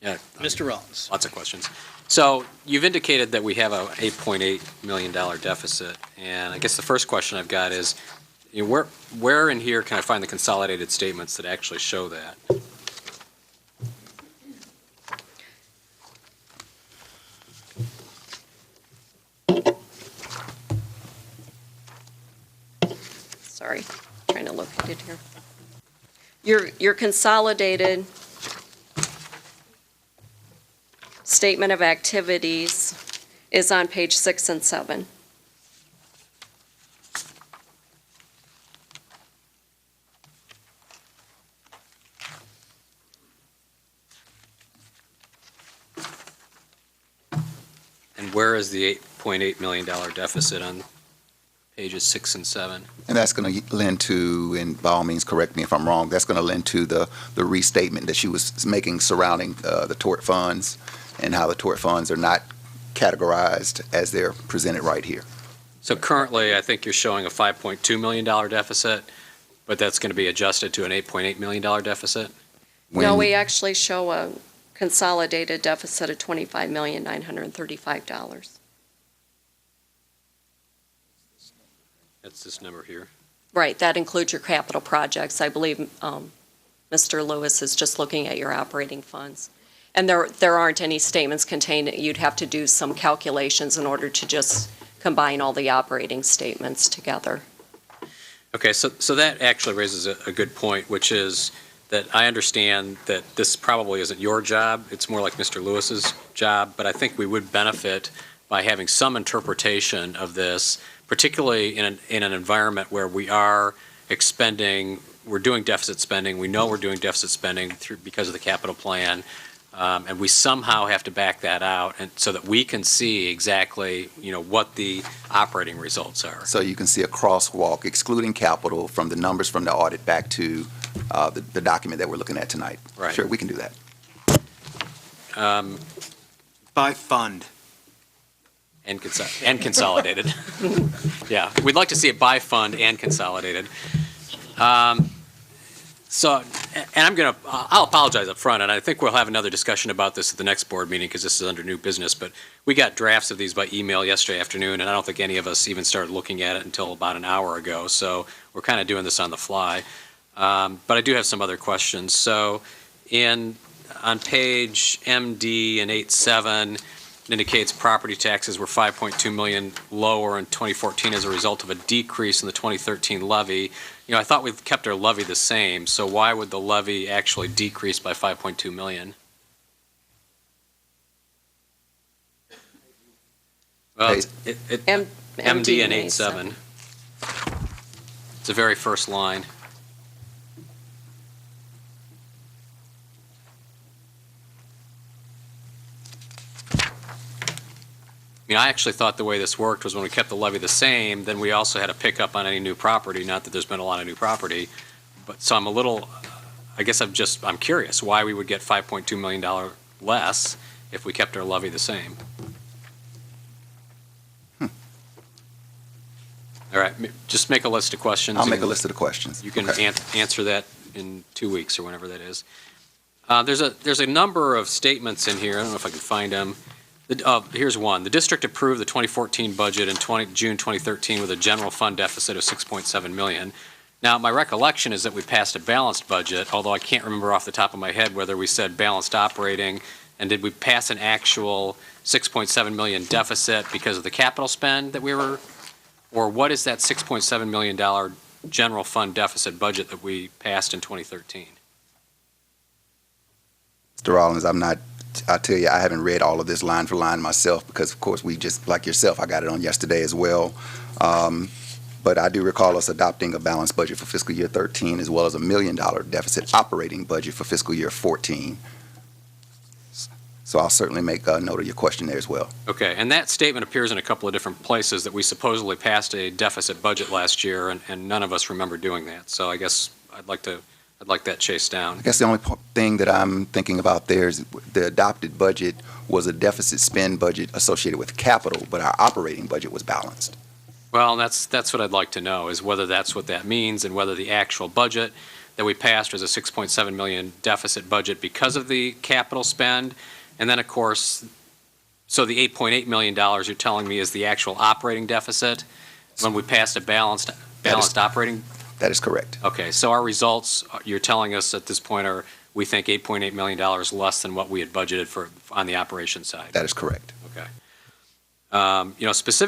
Yeah. Mr. Rollins. Lots of questions. So you've indicated that we have a $8.8 million deficit, and I guess the first question I've got is, where in here can I find the consolidated statements that actually show that? Sorry, trying to locate it here. Your consolidated statement of activities is on page 6 and 7. And where is the $8.8 million deficit on pages 6 and 7? And that's going to lend to, and by all means, correct me if I'm wrong, that's going to lend to the restatement that she was making surrounding the tort funds and how the tort funds are not categorized as they're presented right here. So currently, I think you're showing a $5.2 million deficit, but that's going to be adjusted to an $8.8 million deficit? No, we actually show a consolidated deficit of $25,935. That's this number here. Right, that includes your capital projects. I believe Mr. Lewis is just looking at your operating funds. And there aren't any statements contained. You'd have to do some calculations in order to just combine all the operating statements together. Okay, so that actually raises a good point, which is that I understand that this probably isn't your job. It's more like Mr. Lewis's job, but I think we would benefit by having some interpretation of this, particularly in an environment where we are we're doing deficit spending, we know we're doing deficit spending because of the capital plan, and we somehow have to back that out, and so that we can see exactly, what the operating results are. So you can see a crosswalk excluding capital from the numbers from the audit back to the document that we're looking at tonight. Right. Sure, we can do that. By fund. And consolidated. Yeah, we'd like to see it by fund and consolidated. I'll apologize up front, and I think we'll have another discussion about this at the next board meeting because this is under new business, but we got drafts of these by email yesterday afternoon, and I don't think any of us even started looking at it until about an hour ago, so we're kind of doing this on the fly. But I do have some other questions. So on page MD and 8.7, it indicates property taxes were 5.2 million lower in 2014 as a result of a decrease in the 2013 levy. I thought we've kept our levy the same, so why would the levy actually decrease by 5.2 million? Well, MD and 8.7. It's the very first line. I actually thought the way this worked was when we kept the levy the same, then we also had a pickup on any new property, not that there's been a lot of new property. But so I'm I'm curious why we would get $5.2 million less if we kept our levy the same. All right, just make a list of questions. I'll make a list of the questions. You can answer that in 2 weeks or whenever that is. There's a number of statements in here. I don't know if I can find them. Here's one. The district approved the 2014 budget in June 2013 with a general fund deficit of $6.7 million. Now, my recollection is that we passed a balanced budget, although I can't remember off the top of my head whether we said balanced operating, and did we pass an actual $6.7 million deficit because of the capital spend that we were, or what is that $6.7 million general fund deficit budget that we passed in 2013? Mr. Rollins, I'll tell you, I haven't read all of this line for line myself because, of course, we just, like yourself, I got it on yesterday as well. But I do recall us adopting a balanced budget for fiscal year 13 as well as $1 million deficit operating budget for fiscal year 14. So I'll certainly make a note of your question there as well. Okay, and that statement appears in a couple of different places that we supposedly passed a deficit budget last year, and none of us remember doing that. So I guess I'd like that chased down. I guess the only thing that I'm thinking about there is the adopted budget was a deficit spend budget associated with capital, but our operating budget was balanced. Well, that's what I'd like to know, is whether that's what that means and whether the actual budget that we passed was a $6.7 million deficit budget because of the capital spend. And then, of course, so the $8.8 million you're telling me is the actual operating deficit when we passed a balanced operating? That is correct. Okay, so our results, you're telling us at this point are, we think $8.8 million less than what we had budgeted for on the operations side? That is correct. Okay.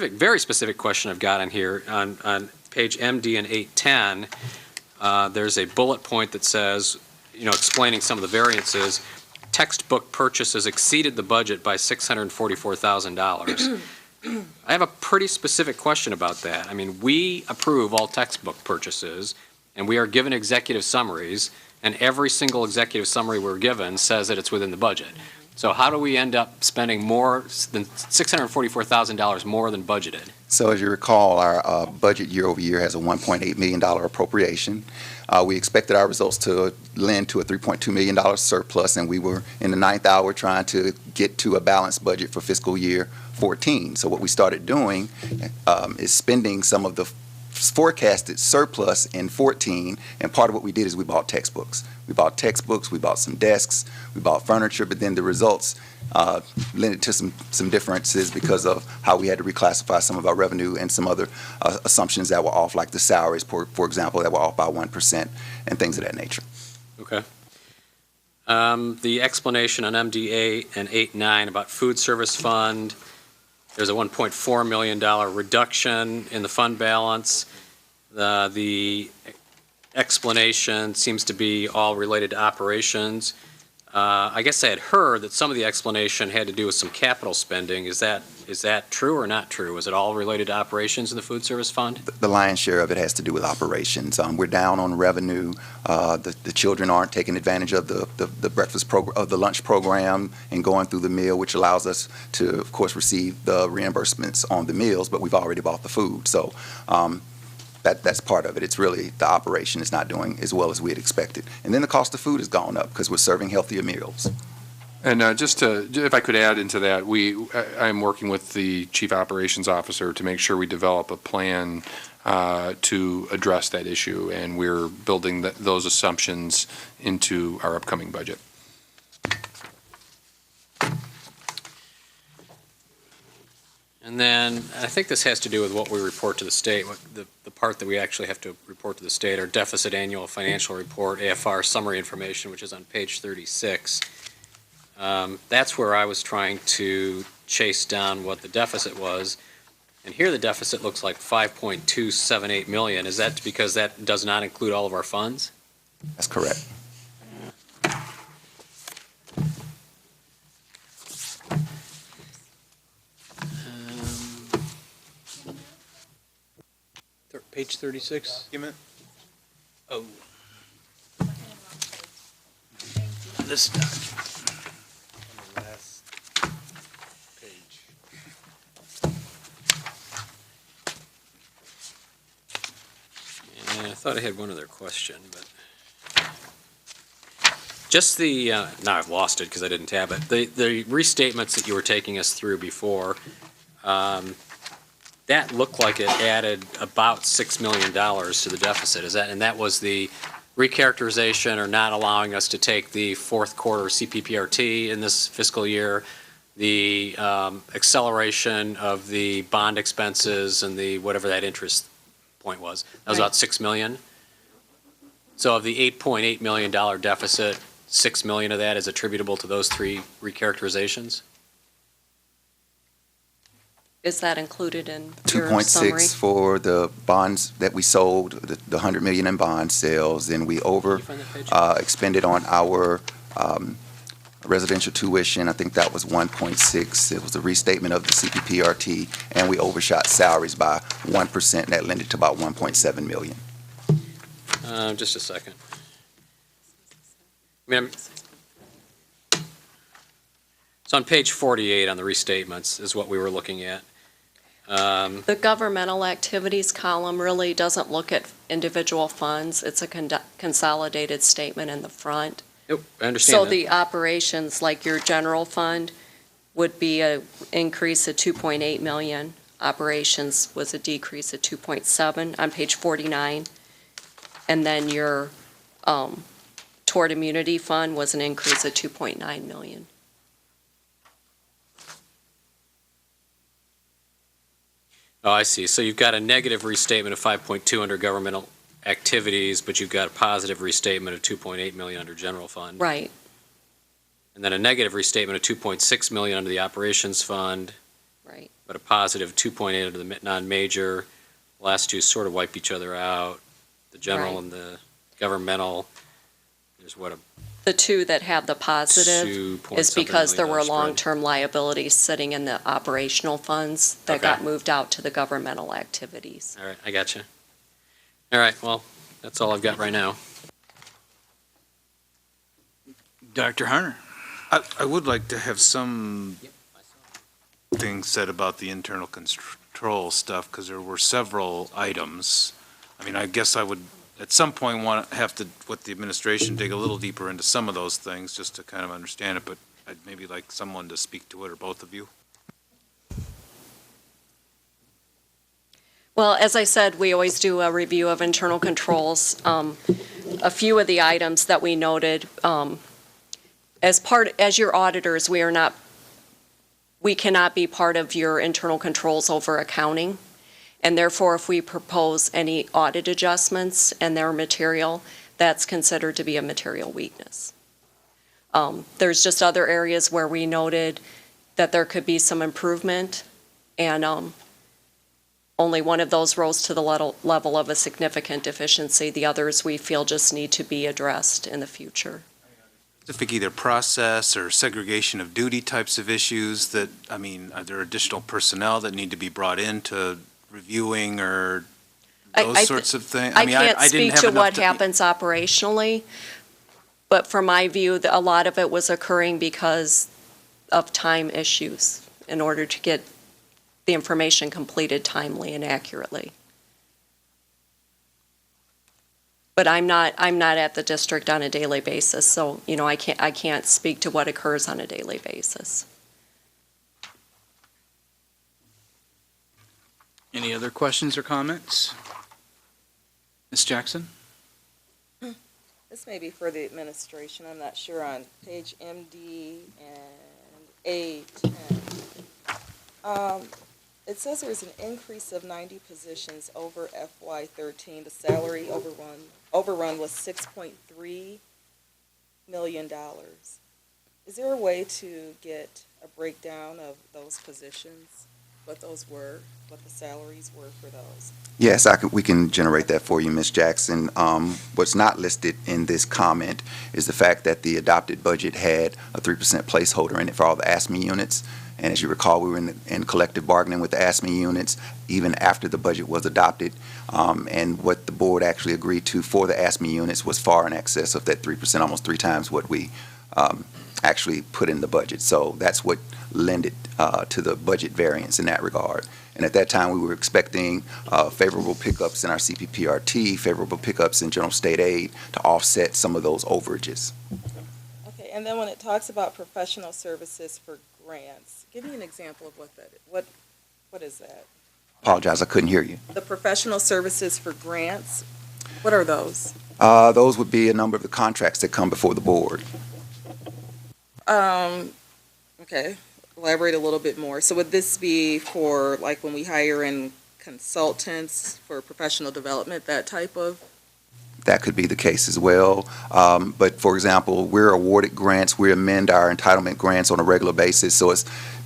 Very specific question I've got on here, on page MD and 810, there's a bullet point that says, explaining some of the variances, textbook purchases exceeded the budget by $644,000. I have a pretty specific question about that. I mean, we approve all textbook purchases, and we are given executive summaries, and every single executive summary we're given says that it's within the budget. So how do we end up spending more than $644,000 more than budgeted? So as you recall, our budget year over year has a $1.8 million appropriation. We expected our results to lend to a $3.2 million surplus, and we were in the ninth hour trying to get to a balanced budget for fiscal year 14. So what we started doing is spending some of the forecasted surplus in 14, and part of what we did is we bought textbooks. We bought some desks, we bought furniture, but then the results led to some differences because of how we had to reclassify some of our revenue and some other assumptions that were off, like the salaries, for example, that were off by 1% and things of that nature. Okay. The explanation on MDA and 8.9 about food service fund, there's a $1.4 million reduction in the fund balance. The explanation seems to be all related to operations. I guess I had heard that some of the explanation had to do with some capital spending. Is that true or not true? Is it all related to operations in the food service fund? The lion's share of it has to do with operations. We're down on revenue. The children aren't taking advantage of the breakfast program, of the lunch program, and going through the meal, which allows us to, of course, receive the reimbursements on the meals. But we've already bought the food, so that's part of it. It's really the operation is not doing as well as we had expected, and then the cost of food has gone up because we're serving healthier meals. And if I could add into that, I'm working with the Chief Operations Officer to make sure we develop a plan to address that issue, and we're building those assumptions into our upcoming budget. And then, I think this has to do with what we report to the state, the part that we actually have to report to the state, our deficit annual financial report, AFR summary information, which is on page 36. That's where I was trying to chase down what the deficit was. And here the deficit looks like $5.278 million. Is that because that does not include all of our funds? That's correct. Page 36? Oh. This document. On the last page. Yeah, I thought I had one other question, but just the, now I've lost it because I didn't tab it. The restatements that you were taking us through before, that looked like it added about $6 million to the deficit. And that was the recharacterization or not allowing us to take the fourth quarter CPPRT in this fiscal year, the acceleration of the bond expenses and the, whatever that interest point was. That was Right. about 6 million. So of the $8.8 million deficit, 6 million of that is attributable to those three recharacterizations? Is that included in your summary? 2.6 for the bonds that we sold, the 100 million in bond sales, then we expended on our residential tuition. I think that was 1.6. It was a restatement of the CPPRT, and we overshot salaries by 1%, and that lended to about 1.7 million. Just a second. So on page 48 on the restatements is what we were looking at. The governmental activities column really doesn't look at individual funds. It's a consolidated statement in the front. Yep, I understand So that. the operations, like your general fund, would be a increase of 2.8 million. Operations was a decrease of 2.7 on page 49. And then your tort immunity fund was an increase of 2.9 million. Oh, I see. So you've got a negative restatement of 5.2 under governmental activities, but you've got a positive restatement of 2.8 million under general fund. Right. And then a negative restatement of 2.6 million under the operations fund, Right. but a positive 2.8 under the non-major. Last two sort of wipe each other out. The general Right. and the governmental, there's what, a The two that have the positive 2 point is something because there million were dollar spread. long-term liabilities sitting in the operational funds that Okay. got moved out to the governmental activities. All right, I got you. All right, well, that's all I've got right now. Dr. Harner? I would like to have some things said about the internal control stuff, because there were several items. I mean, I guess I would, at some point, have to, with the administration, dig a little deeper into some of those things, just to kind of understand it, but I'd maybe like someone to speak to it, or both of you. Well, as I said, we always do a review of internal controls. A few of the items that we noted, as your auditors, we cannot be part of your internal controls over accounting. And therefore, if we propose any audit adjustments and they're material, that's considered to be a material weakness. There's just other areas where we noted that there could be some improvement, and only one of those rose to the level of a significant deficiency. The others we feel just need to be addressed in the future. Specific either process or segregation of duty types of issues that, I mean, are there additional personnel that need to be brought into reviewing or those sorts of things? I can't didn't speak have to enough what happens operationally, but from my view, a lot of it was occurring because of time issues in order to get the information completed timely and accurately. But I'm not at the district on a daily basis, so, I can't speak to what occurs on a daily basis. Any other questions or comments? Ms. Jackson? This may be for the administration, I'm not sure, on page MD and A10. It says there's an increase of 90 positions over FY13. The salary overrun was $6.3 million. Is there a way to get a breakdown of those positions, what those were, what the salaries were for those? Yes, we can generate that for you, Ms. Jackson. What's not listed in this comment is the fact that the adopted budget had a 3% placeholder in it for all the ASME units. And as you recall, we were in collective bargaining with the ASME units even after the budget was adopted. And what the board actually agreed to for the ASME units was far in excess of that 3%, almost 3 times what we actually put in the budget. So that's what lended to the budget variance in that regard. And at that time, we were expecting favorable pickups in our CPPRT, favorable pickups in general state aid to offset some of those overages. Okay, and then when it talks about professional services for grants, give me an example of what that is. What is that? Apologize, I couldn't hear you. The professional services for grants, what are those? Those would be a number of the contracts that come before the board. Okay. elaborate a little bit more. So would this be for, like, when we hire in consultants for professional development, that type of? That could be the case as well. But for example, we're awarded grants, we amend our entitlement grants on a regular basis,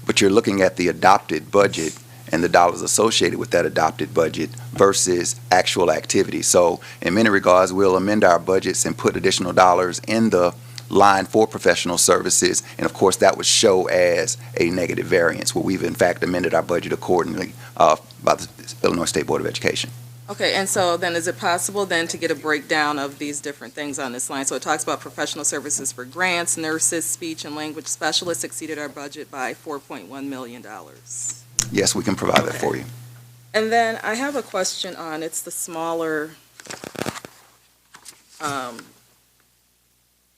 but you're looking at the adopted budget and the dollars associated with that adopted budget versus actual activity. So in many regards, we'll amend our budgets and put additional dollars in the line for professional services, and of course, that would show as a negative variance, where we've in fact amended our budget accordingly by the Illinois State Board of Education. Okay, and so then is it possible then to get a breakdown of these different things on this line? So it talks about professional services for grants, nurses, speech and language specialists exceeded our budget by $4.1 million. Yes, we can provide that for you. And then I have a question on, it's the smaller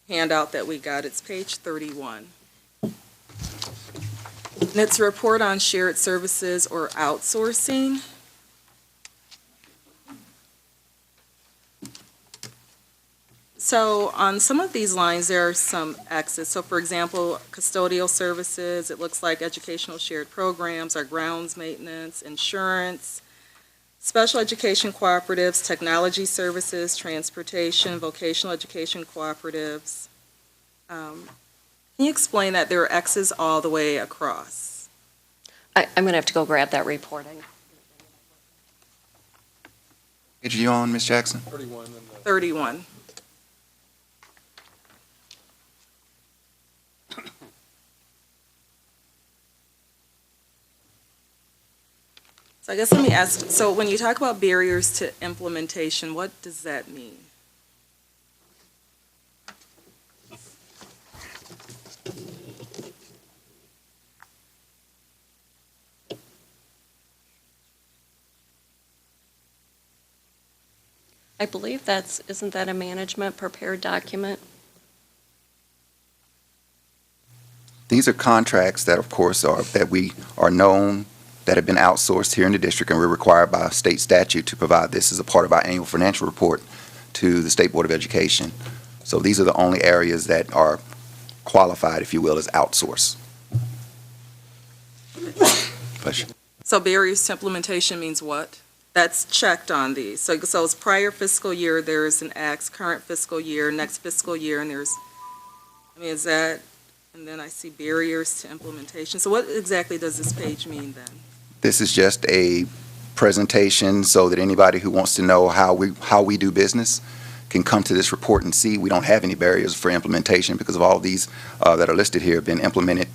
handout that we got. It's page 31. And it's a report on shared services or outsourcing. So on some of these lines, there are some X's. So for example, custodial services, it looks like educational shared programs, our grounds maintenance, insurance, special education cooperatives, technology services, transportation, vocational education cooperatives. Can you explain that there are X's all the way across? I'm going to have to go grab that reporting. Page you on, Ms. Jackson? 31. So I guess let me ask, so when you talk about barriers to implementation, what does that mean? I believe isn't that a management prepared document? These are contracts that, of course, that we are known, that have been outsourced here in the district, and we're required by state statute to provide this as a part of our annual financial report to the State Board of Education. So these are the only areas that are qualified, if you will, as outsourced. Pleasure. So barriers to implementation means what? That's checked on these. So it's prior fiscal year, there's an X, current fiscal year, next fiscal year, and is that, and then I see barriers to implementation. So what exactly does this page mean then? This is just a presentation so that anybody who wants to know how we do business can come to this report and see we don't have any barriers for implementation because of all of these that are listed here have been implemented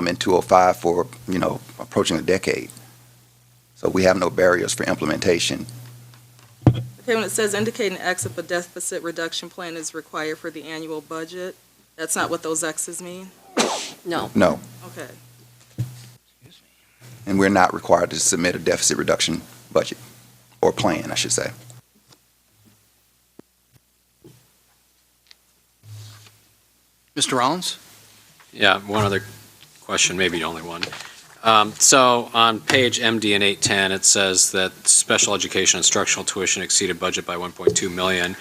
in 205 for, approaching a decade. So we have no barriers for implementation. Okay, when it says indicate an X if a deficit reduction plan is required for the annual budget, that's not what those X's mean? No. No. Okay. And we're not required to submit a deficit reduction budget, or plan, I should say. Mr. Rollins? Yeah, one other question, maybe the only one. So on page MD and 810, it says that special education instructional tuition exceeded budget by 1.2 million.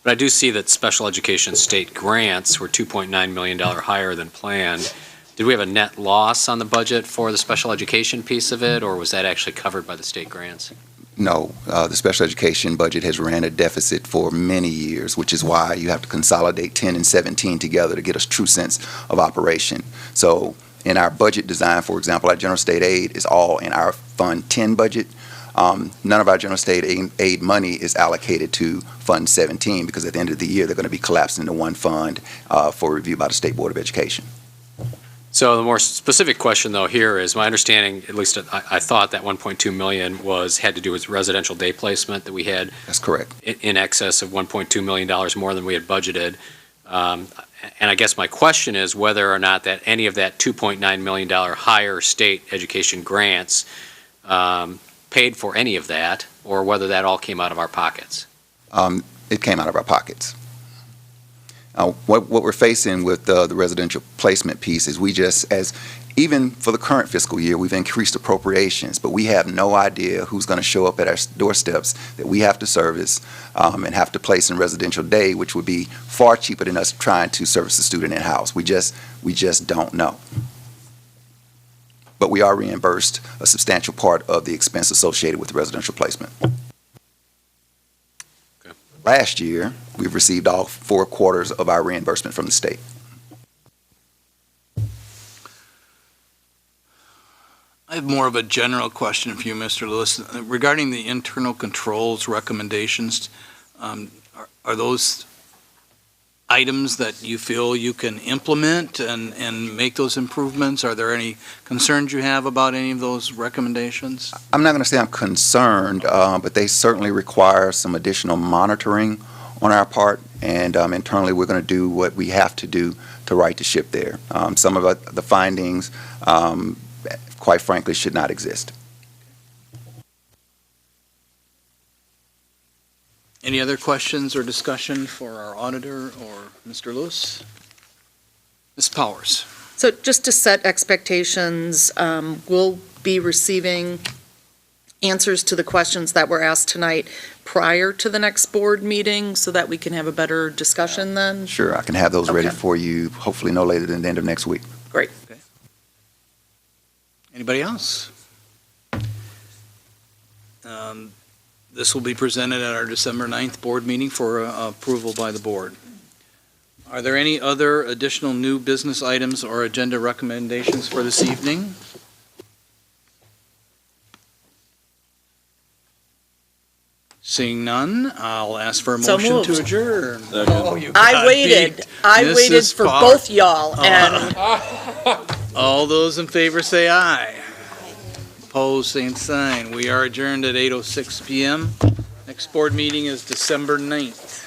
But I do see that special education state grants were $2.9 million higher than planned. Did we have a net loss on the budget for the special education piece of it, or was that actually covered by the state grants? No, the special education budget has ran a deficit for many years, which is why you have to consolidate 10 and 17 together to get a true sense of operation. So in our budget design, for example, our general state aid is all in our Fund 10 budget. None of our general state aid money is allocated to Fund 17 because at the end of the year, they're going to be collapsed into one fund for review by the State Board of Education. So the more specific question, though, here is my understanding, at least I thought that 1.2 million had to do with residential day placement that we had. That's correct. In excess of $1.2 million more than we had budgeted. And I guess my question is whether or not that any of that $2.9 million higher state education grants paid for any of that, or whether that all came out of our pockets. It came out of our pockets. What we're facing with the residential placement piece is even for the current fiscal year, we've increased appropriations, but we have no idea who's going to show up at our doorsteps that we have to service and have to place in residential day, which would be far cheaper than us trying to service the student in-house. We just don't know. but we are reimbursed a substantial part of the expense associated with residential placement. Last year, we've received all 4 quarters of our reimbursement from the state. I have more of a general question for you, Mr. Lewis. Regarding the internal controls recommendations, are those items that you feel you can implement and make those improvements? Are there any concerns you have about any of those recommendations? I'm not going to say I'm concerned, but they certainly require some additional monitoring on our part, and internally, we're going to do what we have to do to right the ship there. Some of the findings, quite frankly, should not exist. Any other questions or discussion for our auditor or Mr. Lewis? Ms. Powers? So just to set expectations, we'll be receiving answers to the questions that were asked tonight prior to the next board meeting so that we can have a better discussion then? Sure, I can have those ready Okay. for you, hopefully no later than the end of next week. Great. Anybody else? This will be presented at our December 9th board meeting for approval by the board. Are there any other additional new business items or agenda recommendations for this evening? Seeing none, I'll ask for a So motion to moved. adjourn. Oh, you I got waited. beat. I Mrs. waited for Powers. both y'all, and All those in favor say aye. Opposed, same sign. We are adjourned at 8:06 PM. Next board meeting is December 9th.